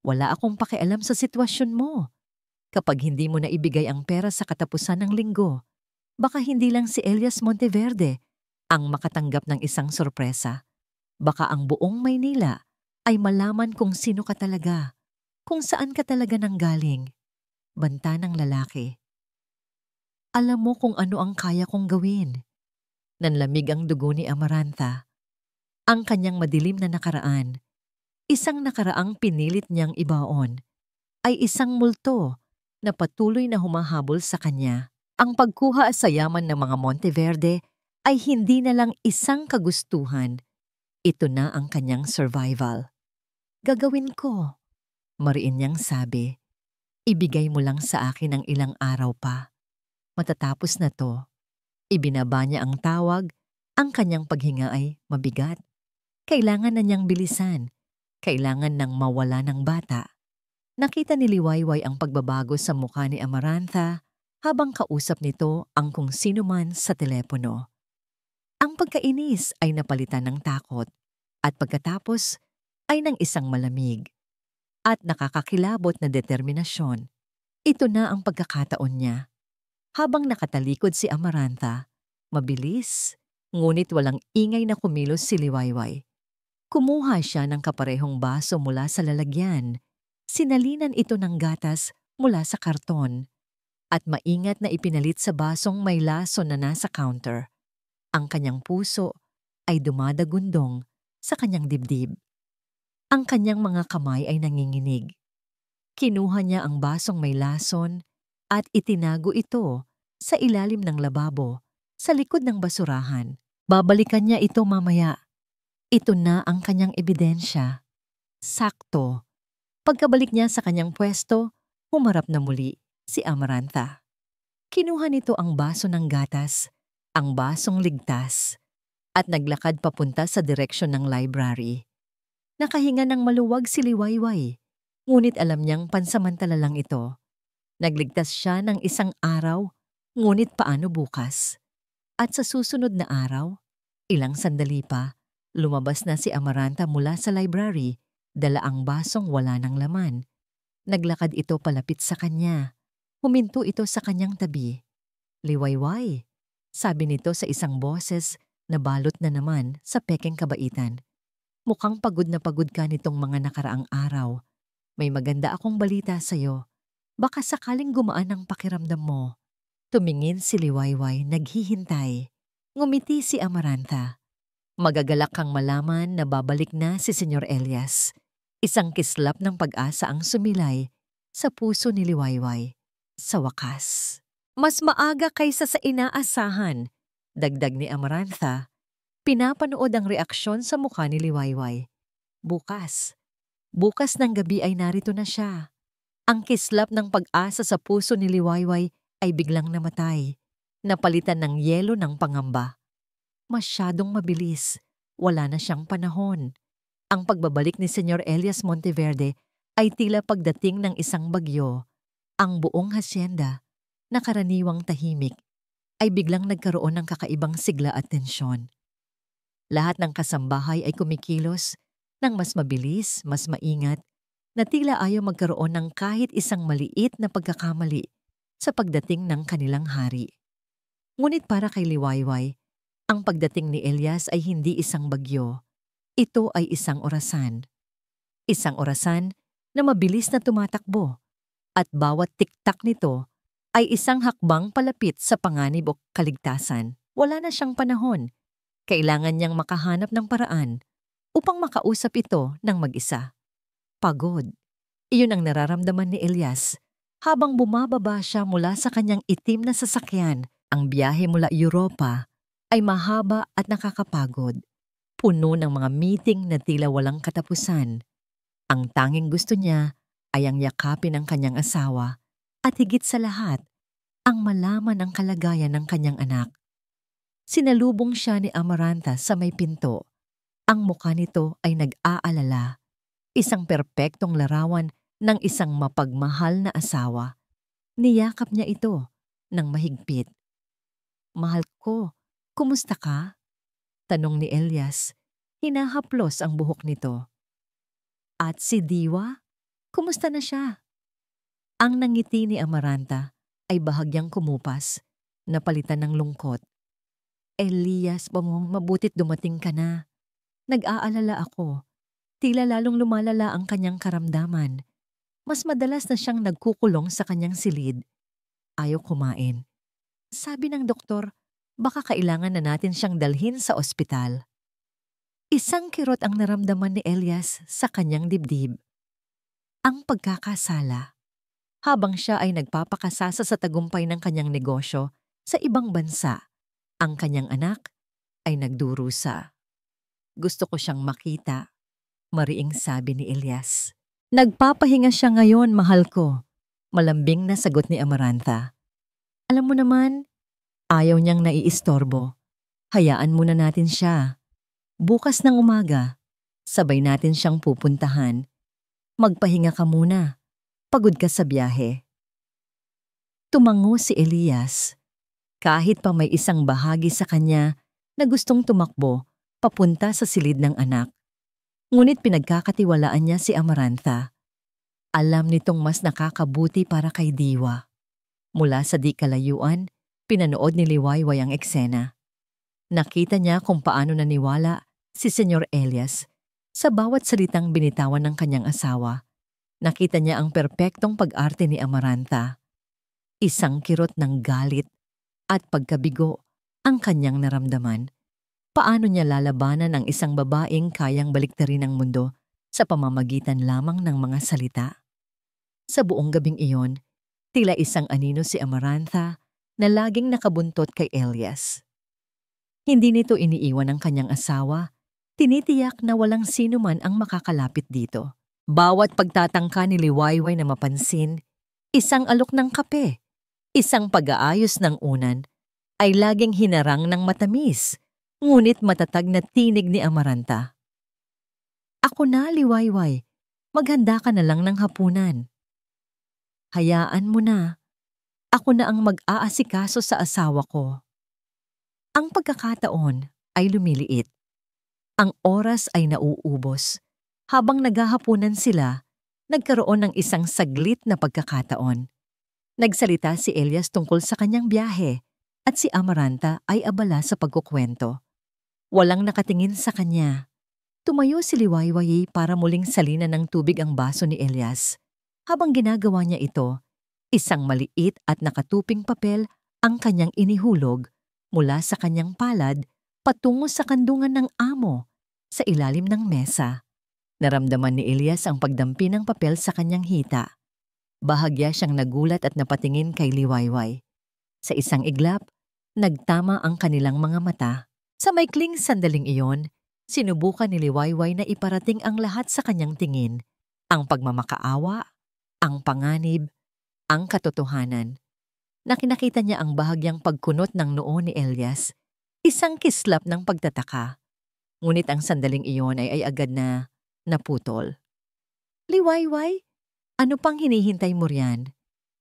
Wala akong pakialam sa sitwasyon mo. Kapag hindi mo na ibigay ang pera sa katapusan ng linggo, baka hindi lang si Elias Monteverde ang makatanggap ng isang sorpresa. Baka ang buong Maynila ay malaman kung sino ka talaga, kung saan ka talaga nanggaling. Banta ng lalaki. Alam mo kung ano ang kaya kong gawin. Nanlamig ang dugo ni Amaranta. Ang kanyang madilim na nakaraan, isang nakaraang pinilit niyang ibaon, ay isang multo na patuloy na humahabol sa kanya. Ang pagkuha sa yaman ng mga Monteverde ay hindi na lang isang kagustuhan. Ito na ang kanyang survival. Gagawin ko, mariin niyang sabi. Ibigay mo lang sa akin ang ilang araw pa. Matatapos na to. Ibinaba niya ang tawag, ang kanyang paghinga ay mabigat. Kailangan na niyang bilisan. Kailangan nang mawala ng bata. Nakita ni Liwayway ang pagbabago sa mukha ni Amaranta habang kausap nito ang kung sino man sa telepono. Ang pagkainis ay napalitan ng takot at pagkatapos ay ng isang malamig at nakakakilabot na determinasyon. Ito na ang pagkakataon niya. Habang nakatalikod si Amaranta, mabilis, Ngunit walang ingay na kumilos si Liwayway. Kumuha siya ng kaparehong baso mula sa lalagyan. Sinalinan ito ng gatas mula sa karton at maingat na ipinalit sa basong may laso na nasa counter. Ang kanyang puso ay dumadagundong sa kanyang dibdib. Ang kanyang mga kamay ay nanginginig. Kinuha niya ang basong may lason at itinago ito sa ilalim ng lababo sa likod ng basurahan. Babalikan niya ito mamaya. Ito na ang kanyang ebidensya. Sakto. Pagkabalik niya sa kanyang pwesto, humarap na muli si Amarantha. Kinuha nito ang baso ng gatas, ang basong ligtas, at naglakad papunta sa direksyon ng library. Nakahinga ng maluwag si Liwayway, ngunit alam niyang pansamantala lang ito. Nagligtas siya ng isang araw, ngunit paano bukas? At sa susunod na araw, ilang sandali pa, lumabas na si Amarantha mula sa library, dala ang basong wala ng laman. Naglakad ito palapit sa kanya. Huminto ito sa kanyang tabi. "Liwayway," sabi nito sa isang boses na balot na naman sa pekeng kabaitan. "Mukhang pagod na pagod ka nitong mga nakaraang araw. May maganda akong balita sa'yo. Baka sakaling gumaan ang pakiramdam mo." Tumingin si Liwayway, naghihintay. Ngumiti si Amarantha. Magagalak kang malaman na babalik na si Senyor Elias. Isang kislap ng pag-asa ang sumilay sa puso ni Liwayway. Sa wakas. Mas maaga kaysa sa inaasahan, dagdag ni Amarantha. Pinapanood ang reaksyon sa mukha ni Liwayway. Bukas ng gabi ay narito na siya. Ang kislap ng pag-asa sa puso ni Liwayway ay biglang namatay. Napalitan ng yelo ng pangamba. Masyadong mabilis. Wala na siyang panahon. Ang pagbabalik ni Senyor Elias Monteverde ay tila pagdating ng isang bagyo. Ang buong hasyenda, na karaniwang tahimik, ay biglang nagkaroon ng kakaibang sigla at tensyon. Lahat ng kasambahay ay kumikilos ng mas mabilis, mas maingat, na tila ayaw magkaroon ng kahit isang maliit na pagkakamali sa pagdating ng kanilang hari. Ngunit para kay Liwayway, ang pagdating ni Elias ay hindi isang bagyo. Ito ay isang orasan. Isang orasan na mabilis na tumatakbo at bawat tiktak nito ay isang hakbang palapit sa panganib o kaligtasan. Wala na siyang panahon. Kailangan niyang makahanap ng paraan upang makausap ito ng mag-isa. Pagod. Iyon ang nararamdaman ni Elias habang bumababa siya mula sa kanyang itim na sasakyan. Ang biyahe mula Europa ay mahaba at nakakapagod. Puno ng mga meeting na tila walang katapusan. Ang tanging gusto niya ay ang yakapin ng kanyang asawa at higit sa lahat, ang malaman ang kalagayan ng kanyang anak. Sinalubong siya ni Amarantha sa may pinto. Ang mukha nito ay nag-aalala. Isang perpektong larawan ng isang mapagmahal na asawa. Niyakap niya ito ng mahigpit. "Mahal ko, kumusta ka?" tanong ni Elias. Hinahaplos ang buhok nito. "At si Diwa? Kumusta na siya?" Ang nangiti ni Amarantha ay bahagyang kumupas, napalitan ng lungkot. "Elias, mabutit dumating ka na. Nag-aalala ako. Tila lalong lumalala ang kanyang karamdaman. Mas madalas na siyang nagkukulong sa kanyang silid. Ayaw kumain. Sabi ng doktor, baka kailangan na natin siyang dalhin sa ospital." Isang kirot ang naramdaman ni Elias sa kanyang dibdib. Ang pagkakasala. Habang siya ay nagpapakasasa sa tagumpay ng kanyang negosyo sa ibang bansa, ang kanyang anak ay nagdurusa. "Gusto ko siyang makita," mariing sabi ni Elias. "Nagpapahinga siya ngayon, mahal ko," malambing na sagot ni Amarantha. "Alam mo naman, ayaw niyang naiistorbo. Hayaan muna natin siya. Bukas ng umaga, sabay natin siyang pupuntahan. Magpahinga ka muna. Pagod ka sa biyahe." Tumango si Elias. Kahit pa may isang bahagi sa kanya na gustong tumakbo papunta sa silid ng anak. Ngunit pinagkakatiwalaan niya si Amarantha. Alam nitong mas nakakabuti para kay Diwa. Mula sa di kalayuan, pinanood ni Liwayway ang eksena. Nakita niya kung paano naniwala si Senyor Elias sa bawat salitang binitawan ng kanyang asawa. Nakita niya ang perpektong pag-arte ni Amaranta. Isang kirot ng galit at pagkabigo ang kanyang naramdaman. Paano niya lalabanan ang isang babaeng kayang baliktarin ang mundo sa pamamagitan lamang ng mga salita? Sa buong gabing iyon, tila isang anino si Amaranta na laging nakabuntot kay Elias. Hindi nito iniiwan ang kanyang asawa. Tinitiyak na walang sino man ang makakalapit dito. Bawat pagtatangka ni Liwayway na mapansin, isang alok ng kape, isang pag-aayos ng unan, ay laging hinarang ng matamis, ngunit matatag na tinig ni Amaranta. Ako na, Liwayway. Maghanda ka na lang ng hapunan. Hayaan mo na. Ako na ang mag-aasikaso sa asawa ko. Ang pagkakataon ay lumiliit. Ang oras ay nauubos. Habang naghahapunan sila, nagkaroon ng isang saglit na pagkakataon. Nagsalita si Elias tungkol sa kanyang biyahe at si Amaranta ay abala sa pagkukwento. Walang nakatingin sa kanya. Tumayo si Liwayway para muling salinan ng tubig ang baso ni Elias. Habang ginagawa niya ito, isang maliit at nakatuping papel ang kanyang inihulog mula sa kanyang palad patungo sa kandungan ng amo sa ilalim ng mesa. Naramdaman ni Elias ang pagdampi ng papel sa kanyang hita. Bahagya siyang nagulat at napatingin kay Liwayway. Sa isang iglap, nagtama ang kanilang mga mata. Sa maikling sandaling iyon, sinubukan ni Liwayway na iparating ang lahat sa kanyang tingin. Ang pagmamakaawa, ang panganib, ang katotohanan. Nakinakita niya ang bahagyang pagkunot ng noo ni Elias, isang kislap ng pagtataka. Ngunit ang sandaling iyon ay agad na naputol. Liwayway, ano pang hinihintay mo riyan?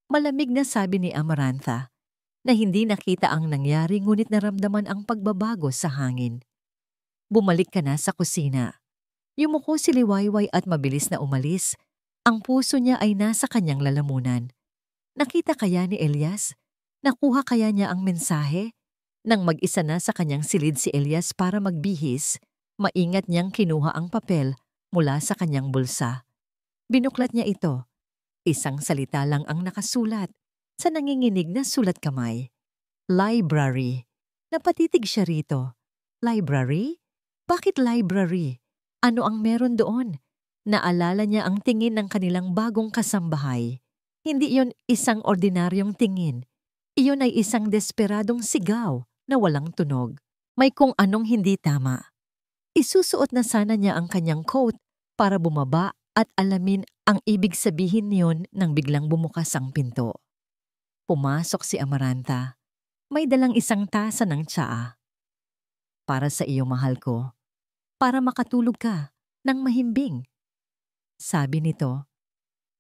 Malamig na sabi ni Amaranta na hindi nakita ang nangyari ngunit naramdaman ang pagbabago sa hangin. Bumalik ka na sa kusina. Yumuko si Liwayway at mabilis na umalis. Ang puso niya ay nasa kanyang lalamunan. Nakita kaya ni Elias? Nakuha kaya niya ang mensahe? Nang mag-isa na sa kanyang silid si Elias para magbihis, maingat niyang kinuha ang papel mula sa kanyang bulsa. Binuklat niya ito. Isang salita lang ang nakasulat sa nanginginig na sulat kamay. Library. Napatitig siya rito. Library? Bakit library? Ano ang meron doon? Naalala niya ang tingin ng kanilang bagong kasambahay. Hindi iyon isang ordinaryong tingin. Iyon ay isang desperadong sigaw na walang tunog. May kung anong hindi tama. Isusuot na sana niya ang kanyang coat para bumaba at alamin ang ibig sabihin niyon nang biglang bumukas ang pinto. Pumasok si Amaranta. May dalang isang tasa ng tsaa. Para sa iyo, mahal ko. Para makatulog ka ng mahimbing. Sabi nito.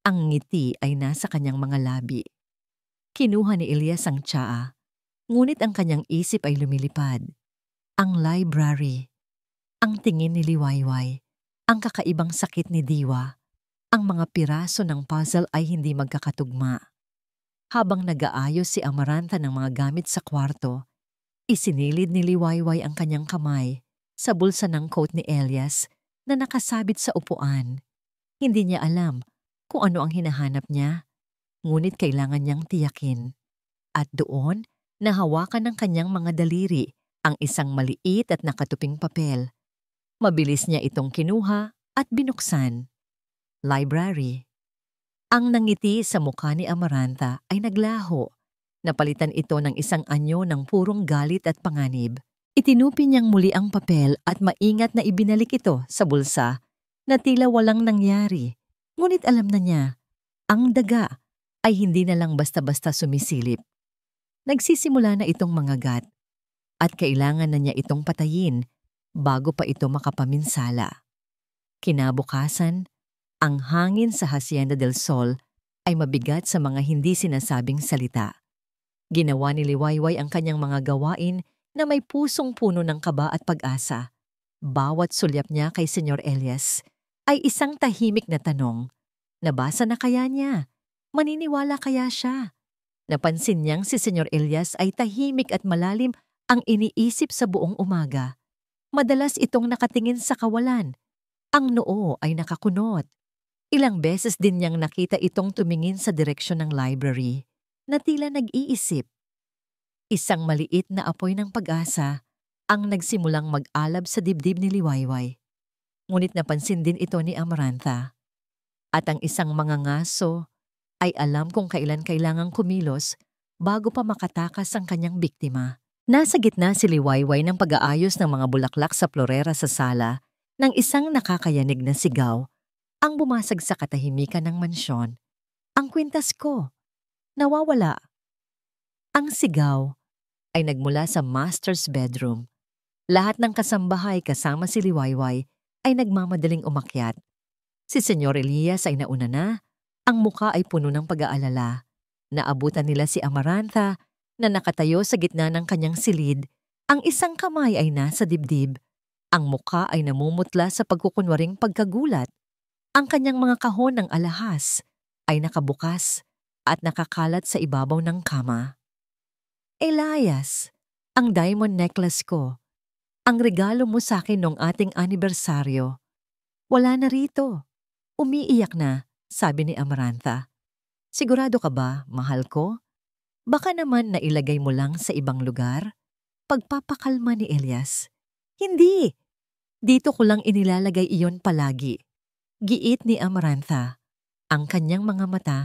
Ang ngiti ay nasa kanyang mga labi. Kinuha ni Elias ang tsaa, ngunit ang kanyang isip ay lumilipad. Ang library, ang tingin ni Liwayway, ang kakaibang sakit ni Diwa, ang mga piraso ng puzzle ay hindi magkakatugma. Habang nag-aayos si Amaranta ng mga gamit sa kwarto, isinilid ni Liwayway ang kanyang kamay sa bulsa ng coat ni Elias na nakasabit sa upuan. Hindi niya alam kung ano ang hinahanap niya, ngunit kailangan niyang tiyakin. At doon, nahawakan ng kanyang mga daliri ang isang maliit at nakatuping papel. Mabilis niya itong kinuha at binuksan. Library. Ang nangiti sa mukha ni Amaranta ay naglaho. Napalitan ito ng isang anyo ng purong galit at panganib. Itinupi niyang muli ang papel at maingat na ibinalik ito sa bulsa na tila walang nangyari. Ngunit alam na niya, ang daga ay hindi na lang basta-basta sumisilip. Nagsisimula na itong mangagat at kailangan na niya itong patayin bago pa ito makapaminsala. Kinabukasan, ang hangin sa Hacienda del Sol ay mabigat sa mga hindi sinasabing salita. Ginawa ni Liwayway ang kanyang mga gawain na may pusong puno ng kaba at pag-asa. Bawat sulyap niya kay Senyor Elias ay isang tahimik na tanong. Nabasa na kaya niya? Maniniwala kaya siya? Napansin niyang si Senyor Elias ay tahimik at malalim Ang iniisip sa buong umaga, madalas itong nakatingin sa kawalan. Ang noo ay nakakunot. Ilang beses din niyang nakita itong tumingin sa direksyon ng library na tila nag-iisip. Isang maliit na apoy ng pag-asa ang nagsimulang mag-alab sa dibdib ni Liwayway. Ngunit napansin din ito ni Amarantha. At ang isang mangangaso ay alam kung kailan kailangang kumilos bago pa makatakas ang kanyang biktima. Nasa gitna si Liwayway ng pag-aayos ng mga bulaklak sa florera sa sala nang isang nakakayanig na sigaw ang bumasag sa katahimikan ng mansyon. Ang kwintas ko, nawawala. Ang sigaw ay nagmula sa master's bedroom. Lahat ng kasambahay kasama si Liwayway ay nagmamadaling umakyat. Si Senyor Elias ay nauna na, ang muka ay puno ng pag-aalala. Naabutan nila si Amarantha na nakatayo sa gitna ng kanyang silid. Ang isang kamay ay nasa dibdib. Ang muka ay namumutla sa pagkukunwaring pagkagulat. Ang kanyang mga kahon ng alahas ay nakabukas at nakakalat sa ibabaw ng kama. Elias, ang diamond necklace ko. Ang regalo mo sa akin noong ating anibersaryo. Wala na rito. Umiiyak na, sabi ni Amarantha. Sigurado ka ba, mahal ko? Baka naman nailagay mo lang sa ibang lugar? Pagpapakalma ni Elias. Hindi! Dito ko lang inilalagay iyon palagi. Giit ni Amarantha. Ang kanyang mga mata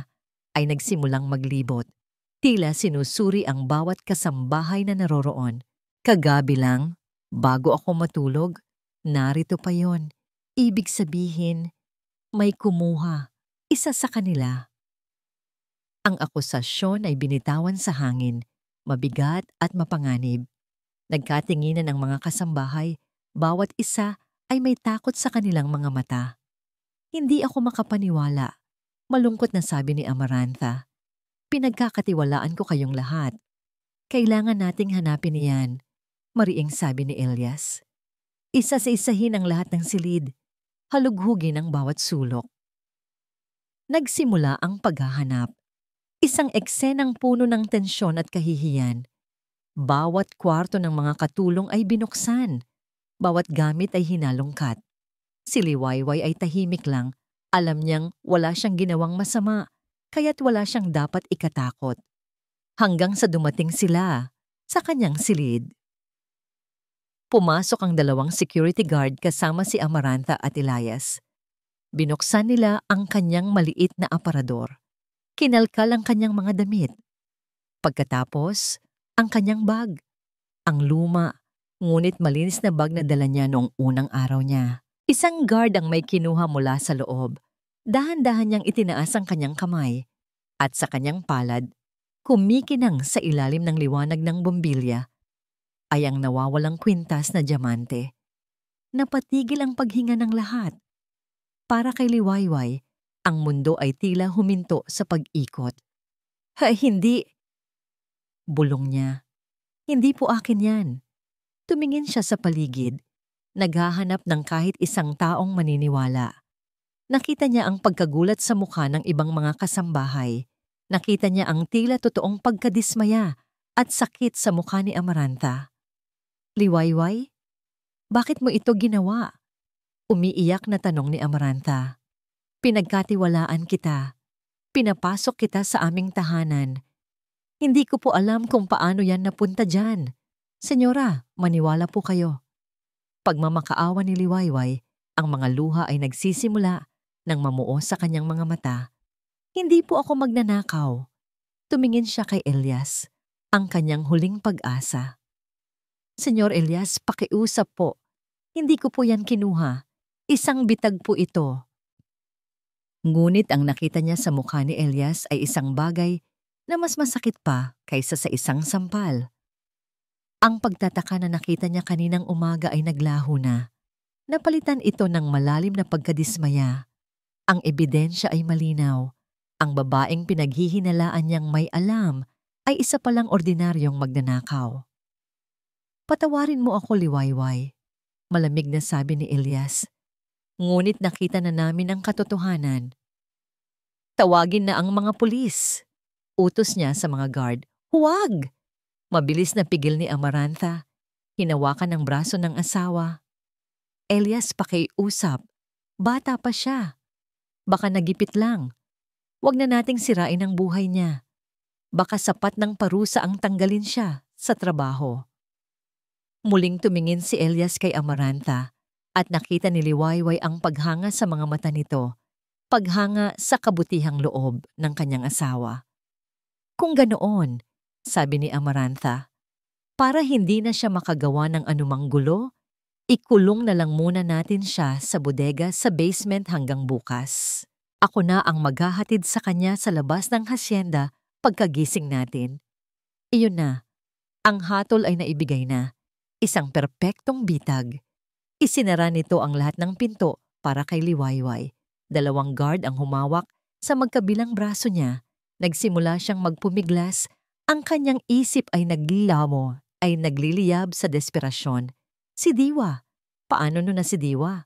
ay nagsimulang maglibot. Tila sinusuri ang bawat kasambahay na naroroon. Kagabi lang, bago ako matulog, narito pa yon. Ibig sabihin, may kumuha, isa sa kanila. Ang akusasyon ay binitawan sa hangin, mabigat at mapanganib. Nagkatinginan ang mga kasambahay, bawat isa ay may takot sa kanilang mga mata. Hindi ako makapaniwala, malungkot na sabi ni Amarantha. Pinagkakatiwalaan ko kayong lahat. Kailangan nating hanapin iyan, mariing sabi ni Elias. Isa-isahin ang lahat ng silid, halughugin ang bawat sulok. Nagsimula ang paghahanap. Isang eksenang puno ng tensyon at kahihiyan. Bawat kwarto ng mga katulong ay binuksan. Bawat gamit ay hinalungkat. Si Liwayway ay tahimik lang. Alam niyang wala siyang ginawang masama, kaya't wala siyang dapat ikatakot. Hanggang sa dumating sila sa kanyang silid. Pumasok ang dalawang security guard kasama si Amarantha at Elias. Binuksan nila ang kanyang maliit na aparador. Kinalkal ang kanyang mga damit. Pagkatapos, ang kanyang bag. Ang luma, ngunit malinis na bag na dala niya noong unang araw niya. Isang guard ang may kinuha mula sa loob. Dahan-dahan niyang itinaas ang kanyang kamay. At sa kanyang palad, kumikinang sa ilalim ng liwanag ng bombilya, ay ang nawawalang kwintas na diamante. Napatigil ang paghinga ng lahat. Para kay Liwayway, ang mundo ay tila huminto sa pag-ikot. Hindi! Bulong niya. Hindi po akin yan. Tumingin siya sa paligid, naghahanap ng kahit isang taong maniniwala. Nakita niya ang pagkagulat sa mukha ng ibang mga kasambahay. Nakita niya ang tila totoong pagkadismaya at sakit sa mukha ni Amarantha. Liwayway, bakit mo ito ginawa? Umiiyak na tanong ni Amarantha. Pinagkatiwalaan kita. Pinapasok kita sa aming tahanan. Hindi ko po alam kung paano yan napunta dyan. Senyora, maniwala po kayo. Pagmamakaawa ni Liwayway, ang mga luha ay nagsisimula nang mamuo sa kanyang mga mata. Hindi po ako magnanakaw. Tumingin siya kay Elias, ang kanyang huling pag-asa. Senyor Elias, pakiusap po. Hindi ko po yan kinuha. Isang bitag po ito. Ngunit ang nakita niya sa mukha ni Elias ay isang bagay na mas masakit pa kaysa sa isang sampal. Ang pagtataka na nakita niya kaninang umaga ay naglaho na. Napalitan ito ng malalim na pagkadismaya. Ang ebidensya ay malinaw. Ang babaeng pinaghihinalaan niyang may alam ay isa palang ordinaryong magnanakaw. Patawarin mo ako, Liwayway, malamig na sabi ni Elias. Ngunit nakita na namin ang katotohanan. Tawagin na ang mga pulis. Utos niya sa mga guard. Huwag! Mabilis na pigil ni Amarantha. Hinawakan ang braso ng asawa. Elias, pakiusap. Bata pa siya. Baka nagipit lang. Huwag na nating sirain ang buhay niya. Baka sapat ng parusa ang tanggalin siya sa trabaho. Muling tumingin si Elias kay Amarantha at nakita ni Liwayway ang paghanga sa mga mata nito. Paghanga sa kabutihang loob ng kanyang asawa. Kung ganoon, sabi ni Amarantha, para hindi na siya makagawa ng anumang gulo, ikulong na lang muna natin siya sa bodega sa basement hanggang bukas. Ako na ang maghahatid sa kanya sa labas ng hasyenda pagkagising natin. Iyon na, ang hatol ay naibigay na. Isang perpektong bitag. Isinara nito ang lahat ng pinto para kay Liwayway. 2 guard ang humawak sa magkabilang braso niya. Nagsimula siyang magpumiglas. Ang kanyang isip ay nagliliyab sa desperasyon. Si Diwa. Paano na si Diwa?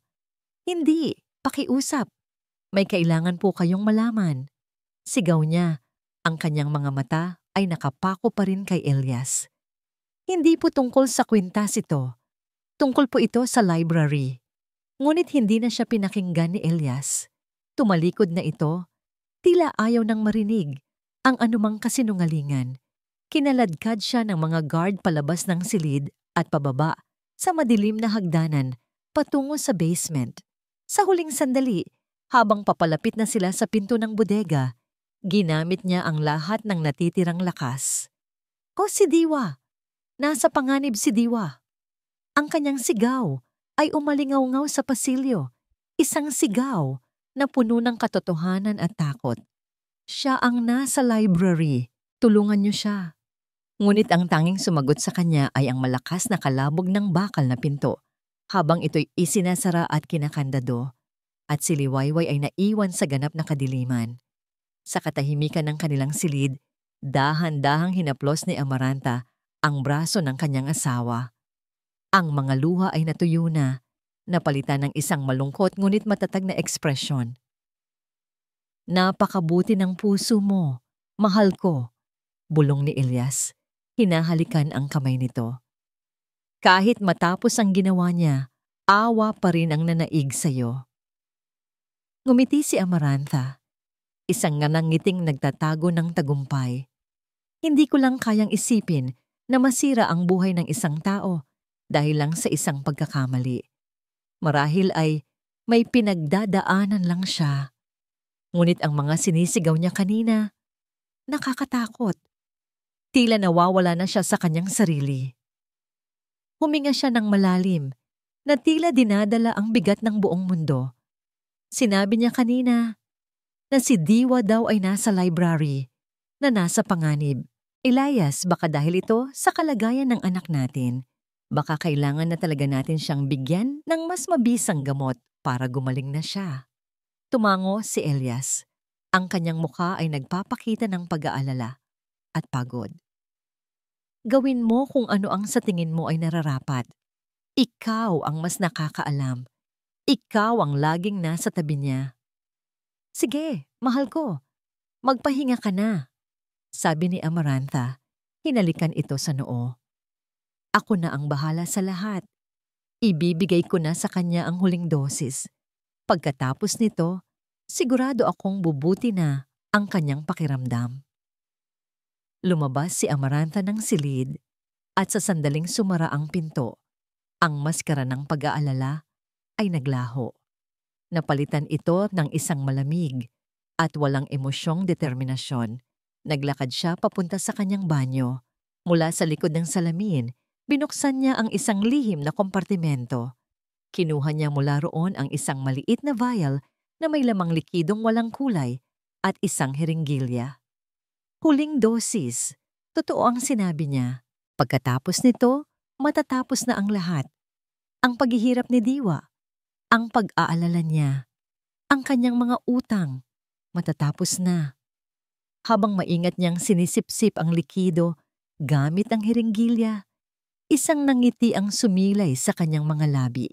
Hindi, pakiusap. May kailangan po kayong malaman. Sigaw niya. Ang kanyang mga mata ay nakapako pa rin kay Elias. Hindi po tungkol sa kwintas ito. Tungkol po ito sa library. Ngunit hindi na siya pinakinggan ni Elias. Tumalikod na ito. Tila ayaw nang marinig ang anumang kasinungalingan. Kinaladkad siya ng mga guard palabas ng silid at pababa sa madilim na hagdanan patungo sa basement. Sa huling sandali, habang papalapit na sila sa pinto ng bodega, ginamit niya ang lahat ng natitirang lakas. O si Diwa! Nasa panganib si Diwa! Ang kanyang sigaw ay umalingaw-ngaw sa pasilyo. Isang sigaw na puno ng katotohanan at takot. Siya ang nasa library. Tulungan niyo siya. Ngunit ang tanging sumagot sa kanya ay ang malakas na kalabog ng bakal na pinto habang ito'y isinasara at kinakandado. At si Liwayway ay naiwan sa ganap na kadiliman. Sa katahimikan ng kanilang silid, dahan-dahang hinaplos ni Amarantha ang braso ng kanyang asawa. Ang mga luha ay natuyo na, napalitan ng isang malungkot ngunit matatag na ekspresyon. Napakabuti ng puso mo, mahal ko, bulong ni Elias. Hinahalikan ang kamay nito. Kahit matapos ang ginawa niya, awa pa rin ang nanaig sa'yo. Ngumiti si Amarantha, isang nganangiting nagtatago ng tagumpay. Hindi ko lang kayang isipin na masira ang buhay ng isang tao dahil lang sa isang pagkakamali. Marahil ay may pinagdadaanan lang siya. Ngunit ang mga sinisigaw niya kanina, nakakatakot. Tila nawawala na siya sa kanyang sarili. Huminga siya ng malalim na tila dinadala ang bigat ng buong mundo. Sinabi niya kanina na si Diwa daw ay nasa library, na nasa panganib. Elias, baka dahil ito sa kalagayan ng anak natin. Baka kailangan na talaga natin siyang bigyan ng mas mabisang gamot para gumaling na siya. Tumango si Elias. Ang kanyang mukha ay nagpapakita ng pag-aalala at pagod. Gawin mo kung ano ang sa tingin mo ay nararapat. Ikaw ang mas nakakaalam. Ikaw ang laging nasa tabi niya. Sige, mahal ko. Magpahinga ka na, sabi ni Amarantha. Hinalikan ito sa noo. Ako na ang bahala sa lahat. Ibibigay ko na sa kanya ang huling dosis. Pagkatapos nito, sigurado akong bubuti na ang kanyang pakiramdam. Lumabas si Amarantha ng silid at sa sandaling sumara ang pinto, ang maskara ng pag-aalala ay naglaho. Napalitan ito ng isang malamig at walang emosyong determinasyon. Naglakad siya papunta sa kanyang banyo. Mula sa likod ng salamin, binuksan niya ang isang lihim na kompartimento. Kinuha niya mula roon ang isang maliit na vial na may lamang likidong walang kulay at isang heringgilya. Huling dosis. Totoo ang sinabi niya. Pagkatapos nito, matatapos na ang lahat. Ang paghihirap ni Diwa, ang pag-aalala niya, ang kanyang mga utang, matatapos na. Habang maingat niyang sinisip-sip ang likido gamit ang heringgilya, isang nangiti ang sumilay sa kanyang mga labi.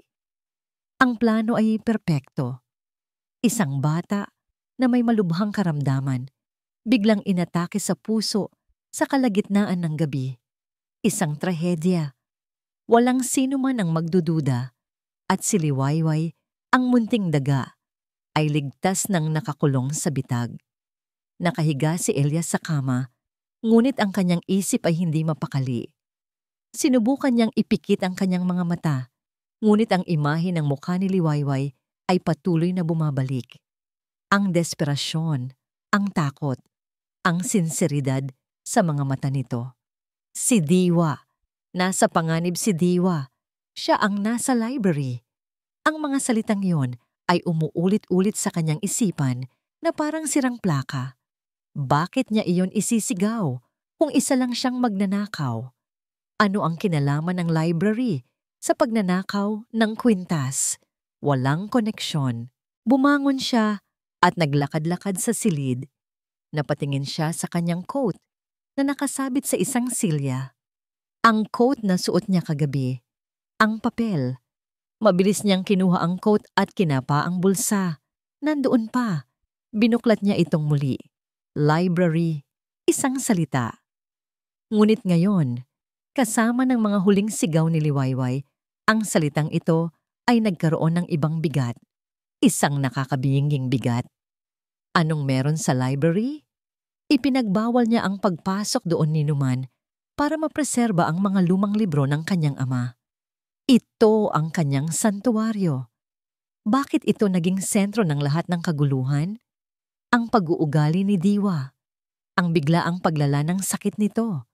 Ang plano ay perpekto. Isang bata na may malubhang karamdaman, biglang inatake sa puso sa kalagitnaan ng gabi. Isang trahedya. Walang sino man ang magdududa at si Liwayway, ang munting daga, ay ligtas ng nakakulong sa bitag. Nakahiga si Elias sa kama, ngunit ang kanyang isip ay hindi mapakali. Sinubukan niyang ipikit ang kanyang mga mata, ngunit ang imahe ng mukha ni Liwayway ay patuloy na bumabalik. Ang desperasyon, ang takot, ang sinseridad sa mga mata nito. Si Diwa. Nasa panganib si Diwa. Siya ang nasa library. Ang mga salitang yon ay umuulit-ulit sa kanyang isipan na parang sirang plaka. Bakit niya iyon isisigaw kung isa lang siyang magnanakaw? Ano ang kinalaman ng library sa pagnanakaw ng kwintas? Walang koneksyon. Bumangon siya at naglakad-lakad sa silid. Napatingin siya sa kanyang coat na nakasabit sa isang silya. Ang coat na suot niya kagabi. Ang papel. Mabilis niyang kinuha ang coat at kinapa ang bulsa. Nandoon pa. Binuklat niya itong muli. Library. Isang salita. Ngunit ngayon, kasama ng mga huling sigaw ni Liwayway, ang salitang ito ay nagkaroon ng ibang bigat. Isang nakakabinging bigat. Anong meron sa library? Ipinagbawal niya ang pagpasok doon ni Numan para mapreserba ang mga lumang libro ng kanyang ama. Ito ang kanyang santuwaryo. Bakit ito naging sentro ng lahat ng kaguluhan? Ang pag-uugali ni Diwa. Ang biglaang paglala ng sakit nito.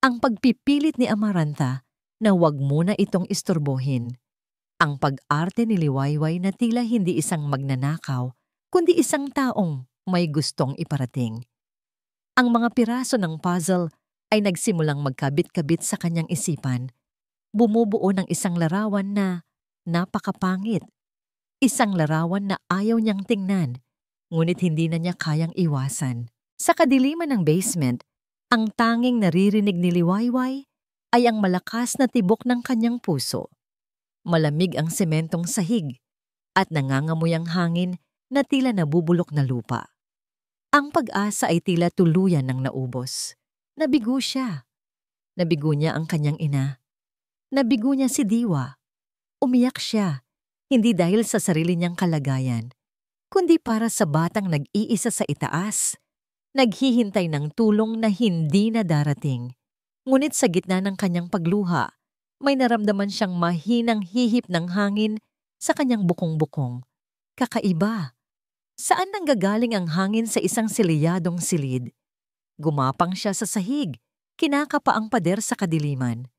Ang pagpipilit ni Amaranta na huwag muna itong istorbohin. Ang pag-arte ni Liwayway na tila hindi isang magnanakaw, kundi isang taong may gustong iparating. Ang mga piraso ng puzzle ay nagsimulang magkabit-kabit sa kanyang isipan. Bumubuo ng isang larawan na napakapangit. Isang larawan na ayaw niyang tingnan, ngunit hindi na niya kayang iwasan. Sa kadiliman ng basement, ang tanging naririnig ni Liwayway ay ang malakas na tibok ng kanyang puso. Malamig ang sementong sahig at nangangamoy ang hangin na tila nabubulok na lupa. Ang pag-asa ay tila tuluyan ng naubos. Nabigo siya. Nabigo niya ang kanyang ina. Nabigo niya si Diwa. Umiyak siya, hindi dahil sa sarili niyang kalagayan, kundi para sa batang nag-iisa sa itaas, naghihintay ng tulong na hindi na darating. Ngunit sa gitna ng kanyang pagluha, may naramdaman siyang mahinang hihip ng hangin sa kanyang bukong-bukong. Kakaiba. Saan nanggagaling ang hangin sa isang siliyadong silid? Gumapang siya sa sahig, kinakapa ang pader sa kadiliman.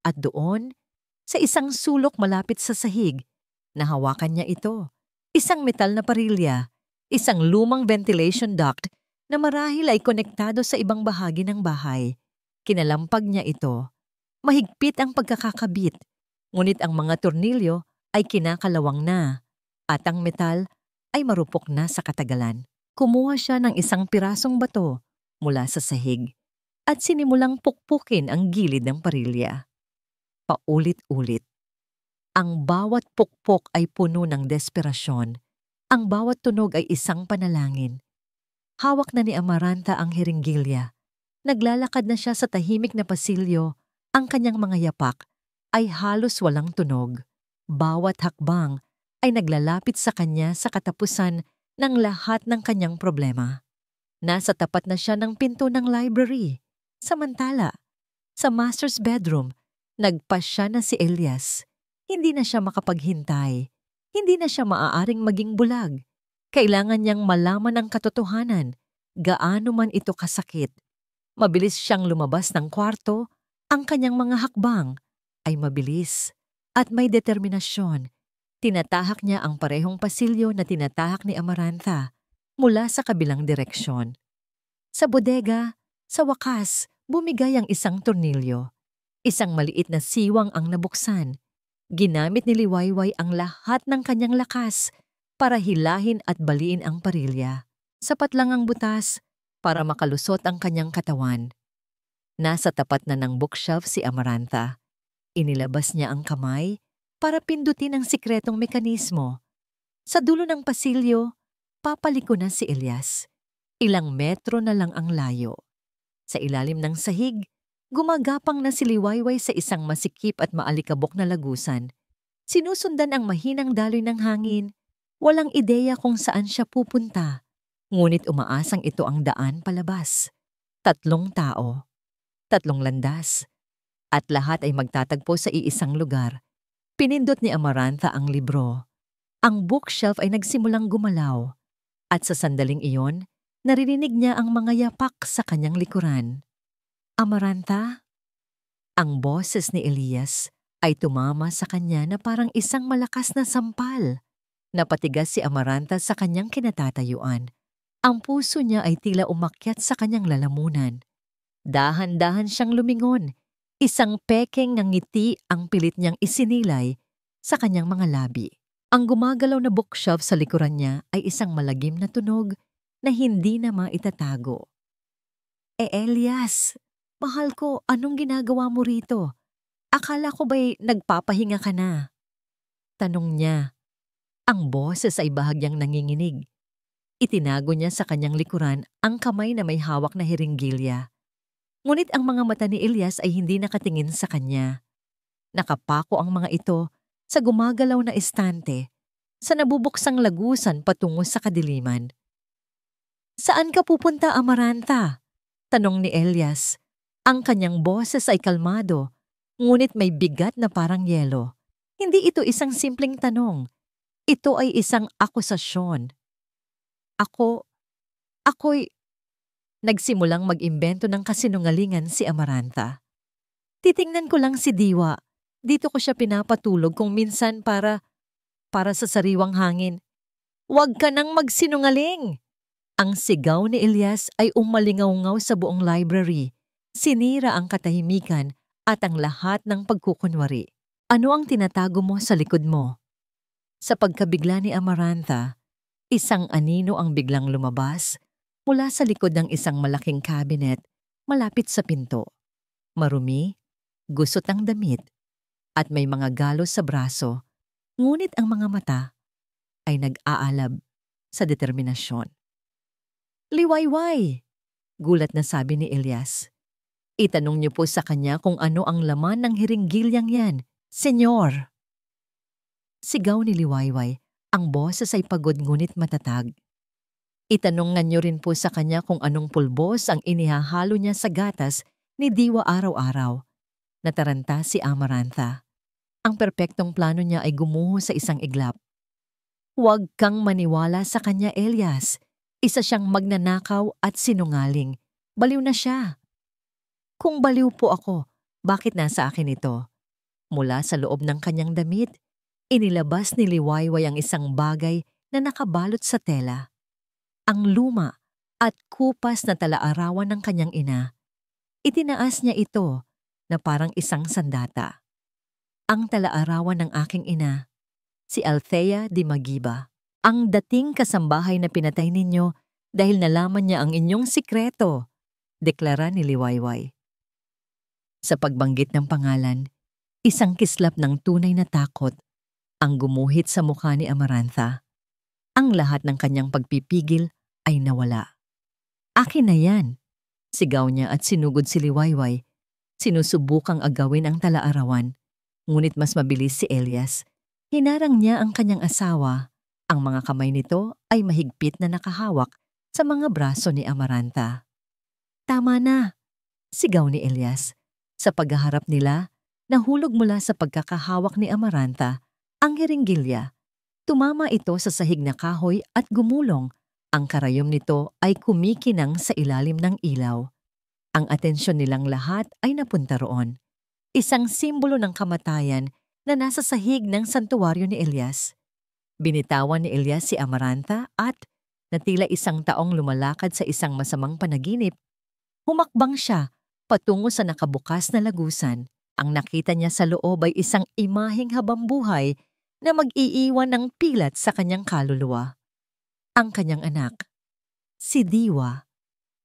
At doon, sa isang sulok malapit sa sahig, nahawakan niya ito. Isang metal na parilya, isang lumang ventilation duct na marahil ay konektado sa ibang bahagi ng bahay. Kinalampag niya ito. Mahigpit ang pagkakakabit, ngunit ang mga tornilyo ay kinakalawang na at ang metal ay marupok na sa katagalan. Kumuha siya ng isang pirasong bato mula sa sahig at sinimulang pukpukin ang gilid ng parilya. Paulit-ulit. Ang bawat pukpok ay puno ng desperasyon. Ang bawat tunog ay isang panalangin. Hawak na ni Amaranta ang hiringgilya. Naglalakad na siya sa tahimik na pasilyo. Ang kanyang mga yapak ay halos walang tunog. Bawat hakbang ay naglalapit sa kanya sa katapusan ng lahat ng kanyang problema. Nasa tapat na siya ng pinto ng library. Samantala, sa master's bedroom, nagpasya na si Elias. Hindi na siya makapaghintay. Hindi na siya maaaring maging bulag. Kailangan niyang malaman ang katotohanan, gaano man ito kasakit. Mabilis siyang lumabas ng kwarto, ang kanyang mga hakbang ay mabilis at may determinasyon. Tinatahak niya ang parehong pasilyo na tinatahak ni Amaranta mula sa kabilang direksyon. Sa bodega, sa wakas, bumigay ang isang tornilyo. Isang maliit na siwang ang nabuksan. Ginamit ni Liwayway ang lahat ng kanyang lakas para hilahin at baliin ang parilya. Sapat lang ang butas para makalusot ang kanyang katawan. Nasa tapat na ng bookshelf si Amaranta. Inilabas niya ang kamay para pindutin ang sikretong mekanismo. Sa dulo ng pasilyo, papaliko na si Elias. Ilang metro na lang ang layo. Sa ilalim ng sahig, Gumagapang na si Liwayway sa isang masikip at maalikabok na lagusan. Sinusundan ang mahinang daloy ng hangin. Walang ideya kung saan siya pupunta. Ngunit umaasang ito ang daan palabas. 3 tao, 3 landas, at lahat ay magtatagpo sa iisang lugar. Pinindot ni Amarantha ang libro. Ang bookshelf ay nagsimulang gumalaw. At sa sandaling iyon, naririnig niya ang mga yapak sa kanyang likuran. Amarantha? Ang boses ni Elias ay tumama sa kanya na parang isang malakas na sampal. Napatigas si Amarantha sa kanyang kinatatayuan. Ang puso niya ay tila umakyat sa kanyang lalamunan. Dahan-dahan siyang lumingon. Isang pekeng ng ngiti ang pilit niyang isinilay sa kanyang mga labi. Ang gumagalaw na bookshelf sa likuran niya ay isang malagim na tunog na hindi na maitatago. Elias, mahal ko, anong ginagawa mo rito? Akala ko ba'y nagpapahinga ka na? Tanong niya. Ang boses ay bahagyang nanginginig. Itinago niya sa kanyang likuran ang kamay na may hawak na hiringgilya. Ngunit ang mga mata ni Elias ay hindi nakatingin sa kanya. Nakapako ang mga ito sa gumagalaw na estante, sa nabubuksang lagusan patungo sa kadiliman. Saan ka pupunta, Amarantha? Tanong ni Elias. Ang kanyang boses ay kalmado, ngunit may bigat na parang yelo. Hindi ito isang simpleng tanong. Ito ay isang akusasyon. Ako'y nagsimulang mag-imbento ng kasinungalingan si Amarantha. Titingnan ko lang si Diwa. Dito ko siya pinapatulog kung minsan para sa sariwang hangin. Huwag ka nang magsinungaling! Ang sigaw ni Elias ay umalingaw-ngaw sa buong library. Sinira ang katahimikan at ang lahat ng pagkukunwari. Ano ang tinatago mo sa likod mo? Sa pagkabigla ni Amarantha, isang anino ang biglang lumabas mula sa likod ng isang malaking cabinet malapit sa pinto. Marumi, gusot ang damit, at may mga galos sa braso, ngunit ang mga mata ay nag-aalab sa determinasyon. Liwayway! Gulat na sabi ni Elias. Itanong niyo po sa kanya kung ano ang laman ng hiringgilyang yan, Senyor! Sigaw ni Liwayway, ang boses ay pagod ngunit matatag. Itanungan niyo rin po sa kanya kung anong pulbos ang inihahalo niya sa gatas ni Diwa araw-araw. Nataranta si Amarantha. Ang perpektong plano niya ay gumuho sa isang iglap. Huwag kang maniwala sa kanya, Elias. Isa siyang magnanakaw at sinungaling. Baliw na siya. Kung baliw po ako, bakit nasa akin ito? Mula sa loob ng kanyang damit, inilabas ni Liwayway ang isang bagay na nakabalot sa tela. Ang luma at kupas na talaarawan ng kanyang ina. Itinaas niya ito na parang isang sandata. Ang talaarawan ng aking ina, si Althea de Magiba, ang dating kasambahay na pinatay ninyo dahil nalaman niya ang inyong sikreto, deklara ni Liwayway. Sa pagbanggit ng pangalan, isang kislap ng tunay na takot ang gumuhit sa mukha ni Amarantha. Ang lahat ng kanyang pagpipigil ay nawala. Akin na yan, sigaw niya at sinugod si Liwayway. Sinusubukang agawin ang talaarawan, ngunit mas mabilis si Elias. Hinarang niya ang kanyang asawa. Ang mga kamay nito ay mahigpit na nakahawak sa mga braso ni Amarantha. Tama na, sigaw ni Elias. Sa paghaharap nila, nahulog mula sa pagkakahawak ni Amarantha ang hiringgilya. Tumama ito sa sahig na kahoy at gumulong. Ang karayom nito ay kumikinang sa ilalim ng ilaw. Ang atensyon nilang lahat ay napunta roon. Isang simbolo ng kamatayan na nasa sahig ng santuwaryo ni Elias. Binitawan ni Elias si Amarantha at, na tila isang taong lumalakad sa isang masamang panaginip, humakbang siya patungo sa nakabukas na lagusan. Ang nakita niya sa loob ay isang imaheng habambuhay na mag-iiwan ng pilat sa kanyang kaluluwa. Ang kanyang anak, si Diwa,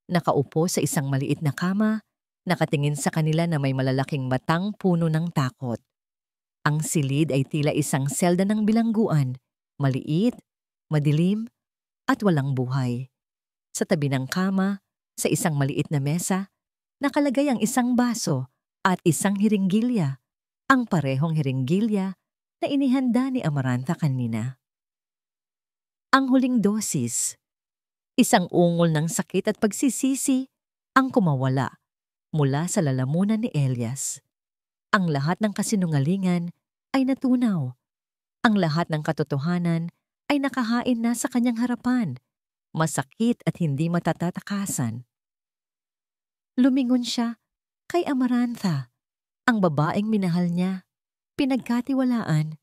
nakaupo sa isang maliit na kama, nakatingin sa kanila na may malalaking matang puno ng takot. Ang silid ay tila isang selda ng bilangguan, maliit, madilim, at walang buhay. Sa tabi ng kama, sa isang maliit na mesa, nakalagay ang isang baso at isang hiringgilya, ang parehong hiringgilya na inihanda ni Amaranta kanina. Ang huling dosis, isang ungol ng sakit at pagsisisi ang kumawala mula sa lalamunan ni Elias. Ang lahat ng kasinungalingan ay natunaw. Ang lahat ng katotohanan ay nakahain na sa kanyang harapan, masakit at hindi matatatakasan. Lumingon siya kay Amaranta, ang babaeng minahal niya, pinagkatiwalaan,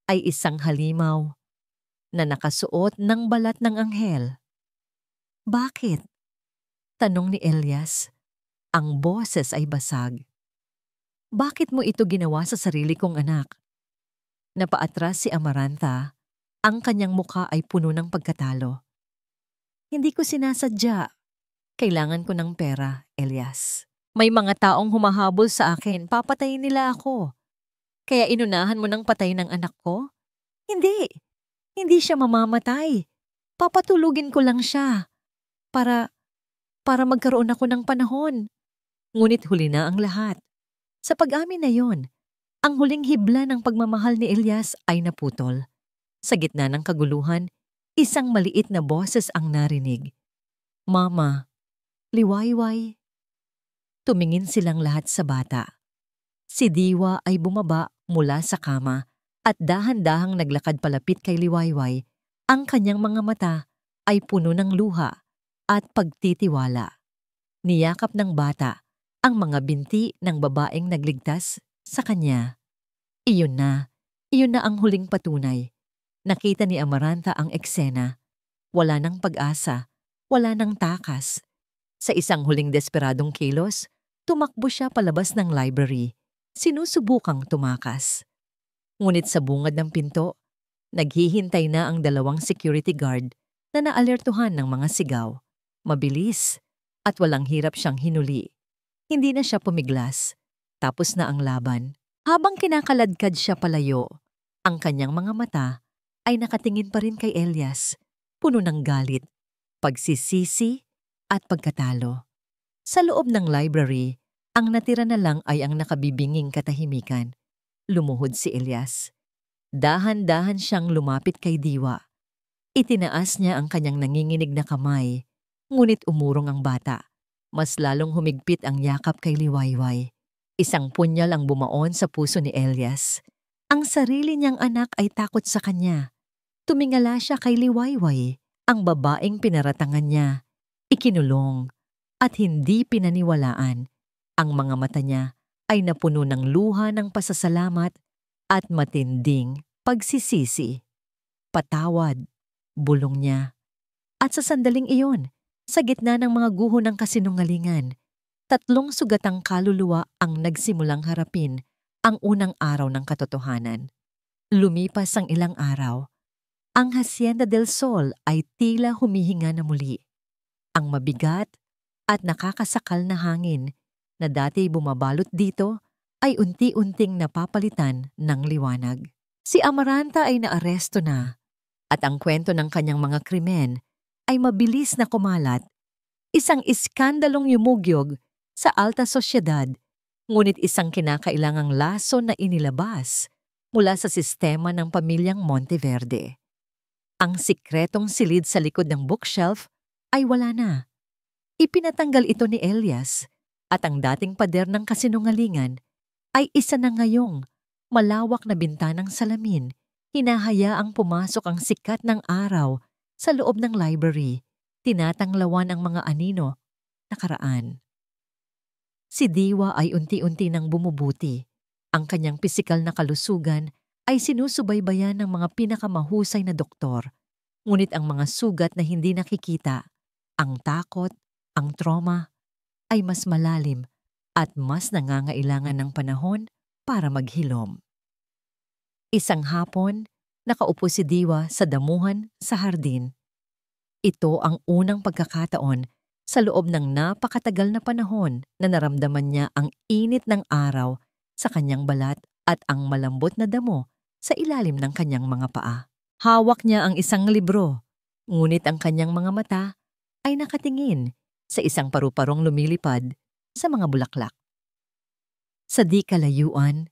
ay isang halimaw na nakasuot ng balat ng anghel. Bakit? Tanong ni Elias. Ang boses ay basag. Bakit mo ito ginawa sa sarili kong anak? Napaatras si Amaranta, ang kanyang mukha ay puno ng pagkatalo. Hindi ko sinasadya. Kailangan ko ng pera, Elias. May mga taong humahabol sa akin, papatayin nila ako. Kaya inunahan mo ng patay ng anak ko? Hindi. Hindi siya mamamatay. Papatulugin ko lang siya. Para magkaroon ako ng panahon. Ngunit huli na ang lahat. Sa pag-amin na yon, ang huling hibla ng pagmamahal ni Elias ay naputol. Sa gitna ng kaguluhan, isang maliit na boses ang narinig. Mama, liwayway. Tumingin silang lahat sa bata. Si Diwa ay bumaba mula sa kama at dahan-dahang naglakad palapit kay Liwayway. Ang kanyang mga mata ay puno ng luha at pagtitiwala. Niyakap ng bata ang mga binti ng babaeng nagligtas sa kanya. Iyon na ang huling patunay. Nakita ni Amaranta ang eksena. Wala nang pag-asa, wala nang takas. Sa isang huling desperadong kilos, tumakbo siya palabas ng library, sinusubukang tumakas. Ngunit sa bungad ng pinto, naghihintay na ang 2 security guard na naalertuhan ng mga sigaw. Mabilis at walang hirap siyang hinuli. Hindi na siya pumiglas. Tapos na ang laban. Habang kinakaladkad siya palayo, ang kanyang mga mata ay nakatingin pa rin kay Elias, puno ng galit, pagsisisi at pagkatalo. Sa loob ng library, ang natira na lang ay ang nakabibinging katahimikan. Lumuhod si Elias. Dahan-dahan siyang lumapit kay Diwa. Itinaas niya ang kanyang nanginginig na kamay, ngunit umurong ang bata. Mas lalong humigpit ang yakap kay Liwayway. Isang punyal ang bumaon sa puso ni Elias. Ang sarili niyang anak ay takot sa kanya. Tumingala siya kay Liwayway, ang babaeng pinaratangan niya, ikinulong, at hindi pinaniwalaan. Ang mga mata niya ay napuno ng luha ng pasasalamat at matinding pagsisisi. Patawad, bulong niya. At sa sandaling iyon, sa gitna ng mga guho ng kasinungalingan, 3 sugatang kaluluwa ang nagsimulang harapin ang unang araw ng katotohanan. Lumipas ang ilang araw. Ang Hacienda del Sol ay tila humihinga na muli. Ang mabigat at nakakasakal na hangin na dati bumabalot dito ay unti-unting napapalitan ng liwanag. Si Amaranta ay naaresto na at ang kwento ng kanyang mga krimen ay mabilis na kumalat. Isang iskandalong yumugyog sa alta sosyedad, ngunit isang kinakailangang laso na inilabas mula sa sistema ng pamilyang Monteverde. Ang sikretong silid sa likod ng bookshelf ay wala na. Ipinatanggal ito ni Elias at ang dating pader ng kasinungalingan ay isa na ngayong malawak na bintanang salamin. Hinahayaang pumasok ang sikat ng araw sa loob ng library, tinatanglawan ang mga anino, nakaraan. Si Diwa ay unti-unti nang bumubuti. Ang kanyang pisikal na kalusugan ay sinusubaybayan ng mga pinakamahusay na doktor. Ngunit ang mga sugat na hindi nakikita, ang takot, ang trauma, ay mas malalim at mas nangangailangan ng panahon para maghilom. Isang hapon, nakaupo si Diwa sa damuhan sa hardin. Ito ang unang pagkakataon sa loob ng napakatagal na panahon na naramdaman niya ang init ng araw sa kanyang balat at ang malambot na damo sa ilalim ng kanyang mga paa. Hawak niya ang isang libro, ngunit ang kanyang mga mata ay nakatingin sa isang paru-parong lumilipad sa mga bulaklak. Sa di kalayuan,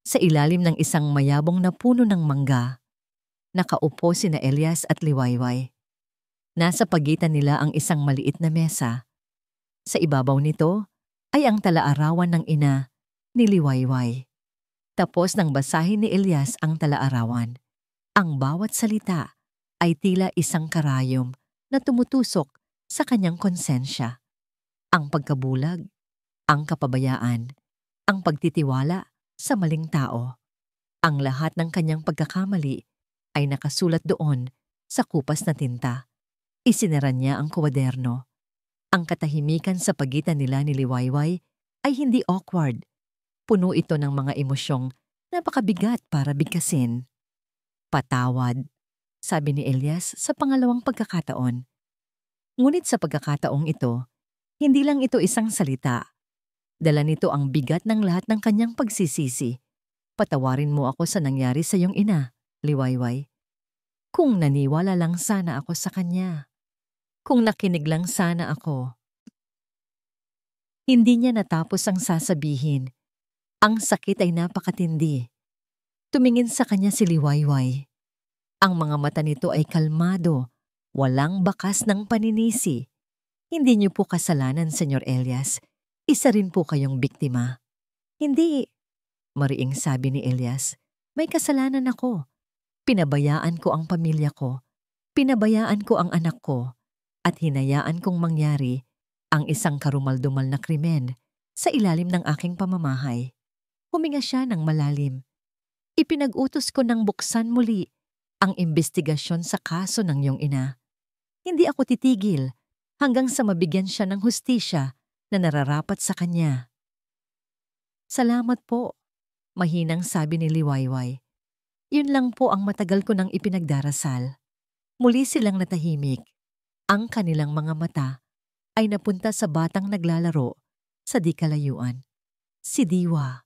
sa ilalim ng isang mayabong na puno ng mangga, nakaupo sina Elias at Liwayway. Nasa pagitan nila ang isang maliit na mesa. Sa ibabaw nito ay ang talaarawan ng ina ni Liwayway. Tapos nang basahin ni Elias ang talaarawan, ang bawat salita ay tila isang karayom na tumutusok sa kanyang konsensya. Ang pagkabulag, ang kapabayaan, ang pagtitiwala sa maling tao. Ang lahat ng kanyang pagkakamali ay nakasulat doon sa kupas na tinta. Isinara niya ang kwaderno. Ang katahimikan sa pagitan nila ni Liwayway ay hindi awkward. Puno ito ng mga emosyong napakabigat para bigkasin. Patawad, sabi ni Elias sa pangalawang pagkakataon. Ngunit sa pagkakataong ito, hindi lang ito isang salita. Dala nito ang bigat ng lahat ng kanyang pagsisisi. Patawarin mo ako sa nangyari sa iyong ina, Liwayway. Kung naniwala lang sana ako sa kanya. Kung nakinig lang sana ako. Hindi niya natapos ang sasabihin. Ang sakit ay napakatindi. Tumingin sa kanya si Liwayway. Ang mga mata nito ay kalmado, walang bakas ng paninisi. Hindi niyo po kasalanan, Senyor Elias. Isa rin po kayong biktima. Hindi, mariing sabi ni Elias. May kasalanan ako. Pinabayaan ko ang pamilya ko. Pinabayaan ko ang anak ko. At hinayaan kong mangyari ang isang karumaldumal na krimen sa ilalim ng aking pamamahay. Huminga siya ng malalim. Ipinag-utos ko ng buksan muli ang imbestigasyon sa kaso ng iyong ina. Hindi ako titigil hanggang sa mabigyan siya ng hustisya na nararapat sa kanya. Salamat po, mahinang sabi ni Liwayway. Yun lang po ang matagal ko nang ipinagdarasal. Muli silang natahimik. Ang kanilang mga mata ay napunta sa batang naglalaro sa di kalayuan. Si Diwa,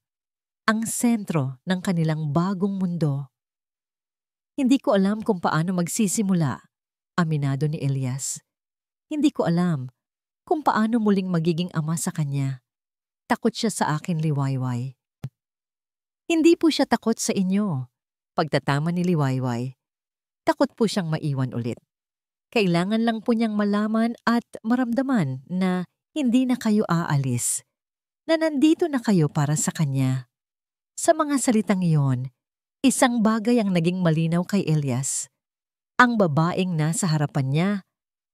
ang sentro ng kanilang bagong mundo. Hindi ko alam kung paano magsisimula, aminado ni Elias. Hindi ko alam kung paano muling magiging ama sa kanya. Takot siya sa akin, Liwayway. Hindi po siya takot sa inyo. Pagtatama ni Liwayway, takot po siyang maiwan ulit. Kailangan lang po niyang malaman at maramdaman na hindi na kayo aalis, na nandito na kayo para sa kanya. Sa mga salitang iyon, isang bagay ang naging malinaw kay Elias. Ang babaeng nasa harapan niya,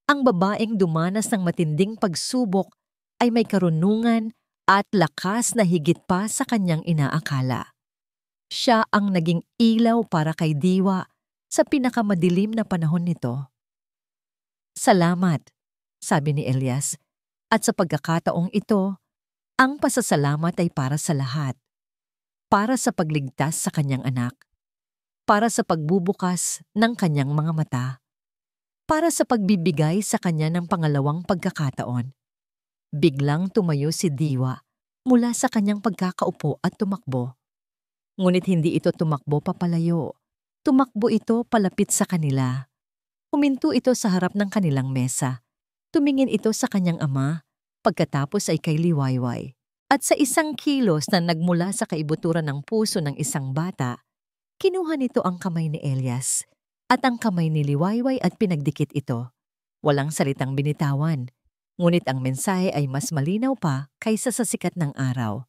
ang babaeng dumanas ng matinding pagsubok ay may karunungan at lakas na higit pa sa kanyang inaakala. Siya ang naging ilaw para kay Diwa sa pinakamadilim na panahon nito. Salamat, sabi ni Elias, at sa pagkakataong ito, ang pasasalamat ay para sa lahat. Para sa pagligtas sa kanyang anak, para sa pagbubukas ng kanyang mga mata, para sa pagbibigay sa kanya ng pangalawang pagkakataon. Biglang tumayo si Diwa mula sa kanyang pagkakaupo at tumakbo. Ngunit hindi ito tumakbo papalayo. Tumakbo ito palapit sa kanila. Huminto ito sa harap ng kanilang mesa. Tumingin ito sa kanyang ama, pagkatapos ay kay Liwayway. At sa isang kilos na nagmula sa kaibuturan ng puso ng isang bata, kinuha nito ang kamay ni Elias at ang kamay ni Liwayway at pinagdikit ito. Walang salitang binitawan, ngunit ang mensahe ay mas malinaw pa kaysa sa sikat ng araw.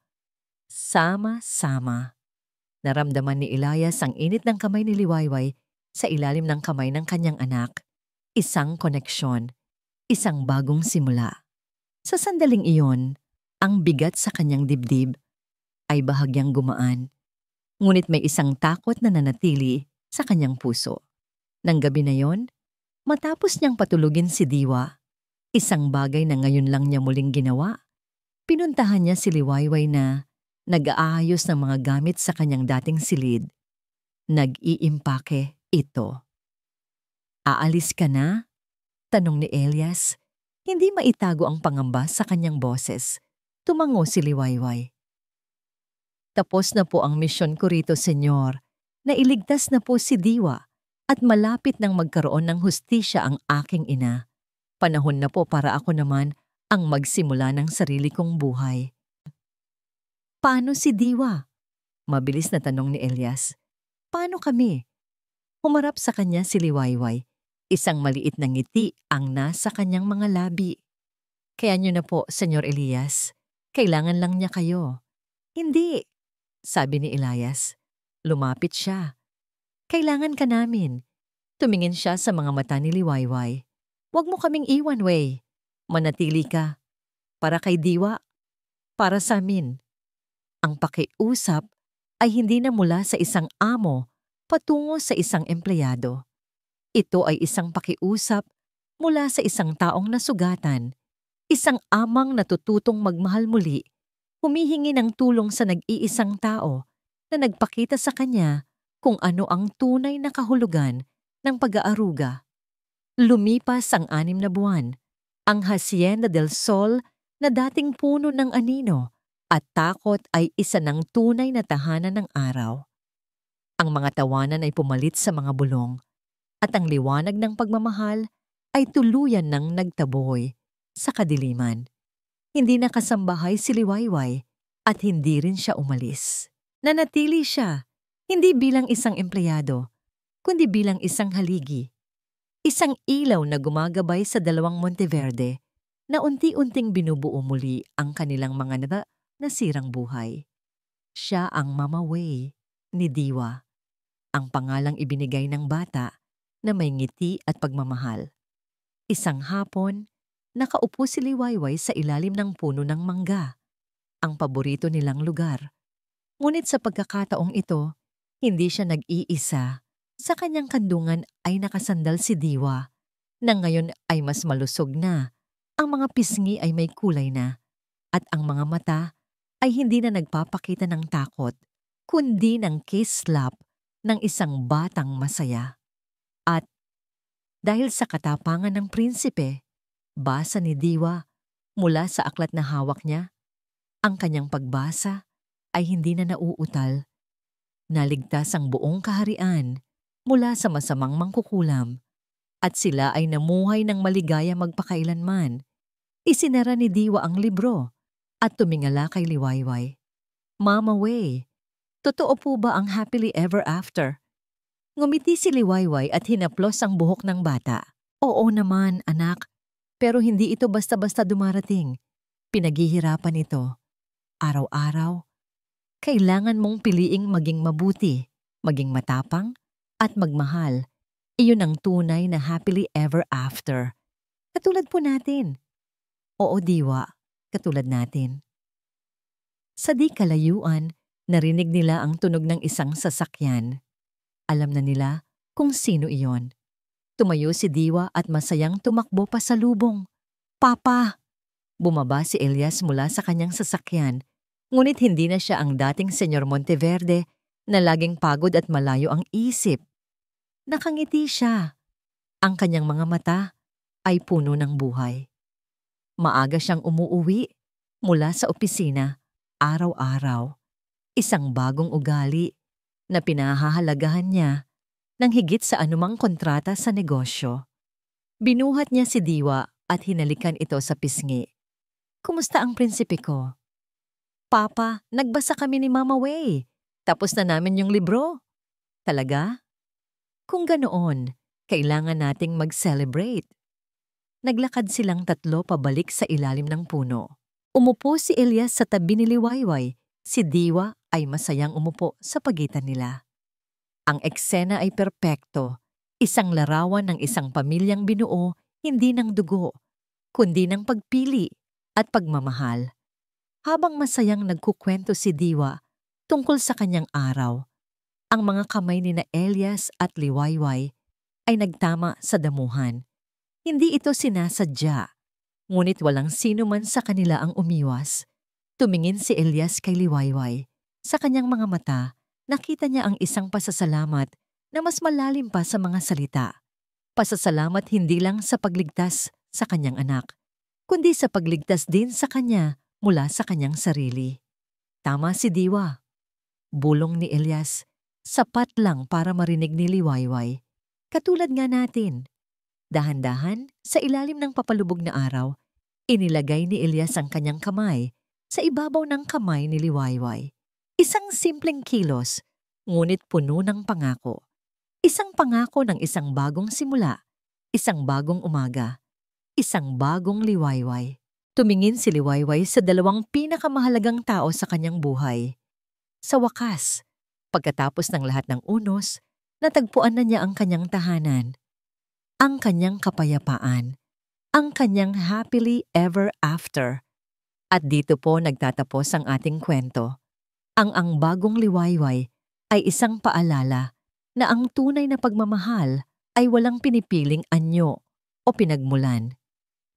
Sama-sama. Naramdaman ni Elias ang init ng kamay ni Liwayway sa ilalim ng kamay ng kanyang anak. Isang koneksyon, isang bagong simula. Sa sandaling iyon, ang bigat sa kanyang dibdib ay bahagyang gumaan. Ngunit may isang takot na nanatili sa kanyang puso. Nang gabi na yon, matapos niyang patulugin si Diwa, isang bagay na ngayon lang niya muling ginawa, pinuntahan niya si Liwayway na nag-aayos ng mga gamit sa kanyang dating silid. Nag-iimpake ito. Aalis ka na? Tanong ni Elias. Hindi maitago ang pangamba sa kanyang boses. Tumango si Liwayway. Tapos na po ang misyon ko rito, Senyor. Nailigtas na po si Diwa at malapit nang magkaroon ng hustisya ang aking ina. Panahon na po para ako naman ang magsimula ng sarili kong buhay. Paano si Diwa? Mabilis na tanong ni Elias. Paano kami? Humarap sa kanya si Liwayway. Isang maliit na ngiti ang nasa kanyang mga labi. Kaya niyo na po, Senyor Elias. Kailangan lang niya kayo. Hindi, sabi ni Elias. Lumapit siya. Kailangan ka namin. Tumingin siya sa mga mata ni Liwayway. Huwag mo kaming iwan, Way. Manatili ka. Para kay Diwa. Para sa amin. Ang pakiusap ay hindi na mula sa isang amo patungo sa isang empleyado. Ito ay isang pakiusap mula sa isang taong nasugatan, isang amang natututong magmahal muli, humihingi ng tulong sa nag-iisang tao na nagpakita sa kanya kung ano ang tunay na kahulugan ng pag-aaruga. Lumipas ang 6 na buwan, ang Hacienda del Sol na dating puno ng anino at takot ay isa ng tunay na tahanan ng araw. Ang mga tawanan ay pumalit sa mga bulong, at ang liwanag ng pagmamahal ay tuluyan ng nagtaboy sa kadiliman. Hindi nakasambahay si Liwayway at hindi rin siya umalis. Nanatili siya, hindi bilang isang empleyado, kundi bilang isang haligi. Isang ilaw na gumagabay sa 2 Monteverde na unti-unting binubuo muli ang kanilang mga nasirang buhay. Siya ang Mama Way ni Diwa, ang pangalang ibinigay ng bata na may ngiti at pagmamahal. Isang hapon, nakaupo si Liwayway sa ilalim ng puno ng mangga, ang paborito nilang lugar. Ngunit sa pagkakataong ito, hindi siya nag-iisa. Sa kanyang kandungan ay nakasandal si Diwa, na ngayon ay mas malusog na, ang mga pisngi ay may kulay na, at ang mga mata ay hindi na nagpapakita ng takot, kundi ng kiss slap ng isang batang masaya. At dahil sa katapangan ng prinsipe, basa ni Diwa mula sa aklat na hawak niya, ang kanyang pagbasa ay hindi na nauutal. Naligtas ang buong kaharian mula sa masamang mangkukulam, at sila ay namuhay ng maligaya magpakailanman. Isinara ni Diwa ang libro at tumingala kay Liwayway. Mama Way, totoo po ba ang happily ever after? Ngumiti si Liwayway at hinaplos ang buhok ng bata. Oo naman, anak. Pero hindi ito basta-basta dumarating. Pinaghihirapan ito. Araw-araw, kailangan mong piliing maging mabuti, maging matapang, at magmahal. Iyon ang tunay na happily ever after. Katulad po natin. Oo, Diwa, katulad natin. Sa di kalayuan, narinig nila ang tunog ng isang sasakyan. Alam na nila kung sino iyon. Tumayo si Diwa at masayang tumakbo pa sa lubong. Papa! Bumaba si Elias mula sa kanyang sasakyan, ngunit hindi na siya ang dating Senyor Monteverde na laging pagod at malayo ang isip. Nakangiti siya. Ang kanyang mga mata ay puno ng buhay. Maaga siyang umuuwi mula sa opisina araw-araw. Isang bagong ugali na pinahahalagahan niya ng higit sa anumang kontrata sa negosyo. Binuhat niya si Diwa at hinalikan ito sa pisngi. Kumusta ang prinsipe ko? Papa, nagbasa kami ni Mama Way. Tapos na namin yung libro. Talaga? Kung ganoon, kailangan nating mag-celebrate. Naglakad silang 3 pabalik sa ilalim ng puno. Umupo si Elias sa tabi ni Liwayway. Si Diwa ay masayang umupo sa pagitan nila. Ang eksena ay perpekto. Isang larawan ng isang pamilyang binuo, hindi ng dugo, kundi ng pagpili at pagmamahal. Habang masayang nagkukwento si Diwa tungkol sa kanyang araw, ang mga kamay ni na Elias at Liwayway ay nagtama sa damuhan. Hindi ito sinasadya, ngunit walang sino man sa kanila ang umiwas. Tumingin si Elias kay Liwayway. Sa kanyang mga mata, nakita niya ang isang pasasalamat na mas malalim pa sa mga salita. Pasasalamat hindi lang sa pagligtas sa kanyang anak, kundi sa pagligtas din sa kanya mula sa kanyang sarili. Tama si Diwa. Bulong ni Elias, sapat lang para marinig ni Liwayway. Katulad nga natin. Dahan-dahan, sa ilalim ng papalubog na araw, Inilagay ni Elias ang kanyang kamay sa ibabaw ng kamay ni Liwayway. Isang simpleng kilos, ngunit puno ng pangako. Isang pangako ng isang bagong simula, isang bagong umaga, isang bagong Liwayway. Tumingin si Liwayway sa dalawang pinakamahalagang tao sa kanyang buhay. Sa wakas, pagkatapos ng lahat ng unos, natagpuan na niya ang kanyang tahanan, ang kanyang kapayapaan, ang kanyang happily ever after. At dito po nagtatapos ang ating kwento. Ang bagong Liwayway ay isang paalala na ang tunay na pagmamahal ay walang pinipiling anyo o pinagmulan.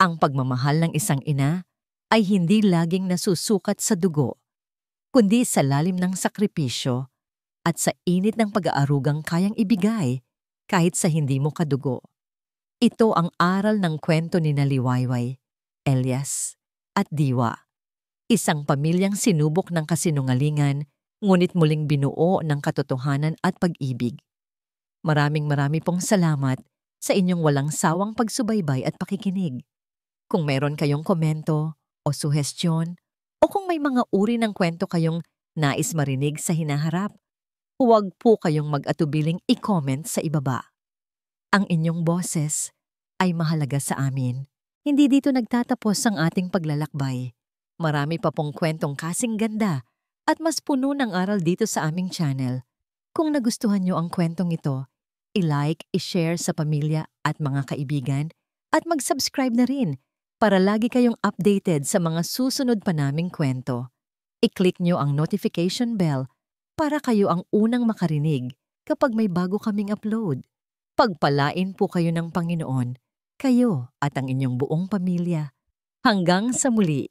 Ang pagmamahal ng isang ina ay hindi laging nasusukat sa dugo, kundi sa lalim ng sakripisyo at sa init ng pag-aarugang kayang ibigay kahit sa hindi mo kadugo. Ito ang aral ng kwento ni Liwayway, Elias at Diwa. Isang pamilyang sinubok ng kasinungalingan, ngunit muling binuo ng katotohanan at pag-ibig. Maraming pong salamat sa inyong walang sawang pagsubaybay at pakikinig. Kung mayroon kayong komento o suhestyon, o kung may mga uri ng kwento kayong nais marinig sa hinaharap, huwag po kayong mag-atubiling i-comment sa ibaba. Ang inyong boses ay mahalaga sa amin. Hindi dito nagtatapos ang ating paglalakbay. Marami pa pong kwentong kasing ganda at mas puno ng aral dito sa aming channel. Kung nagustuhan nyo ang kwentong ito, i-like, i-share sa pamilya at mga kaibigan at mag-subscribe na rin para lagi kayong updated sa mga susunod pa naming kwento. I-click nyo ang notification bell para kayo ang unang makarinig kapag may bago kaming upload. Pagpalain po kayo ng Panginoon, kayo at ang inyong buong pamilya. Hanggang sa muli!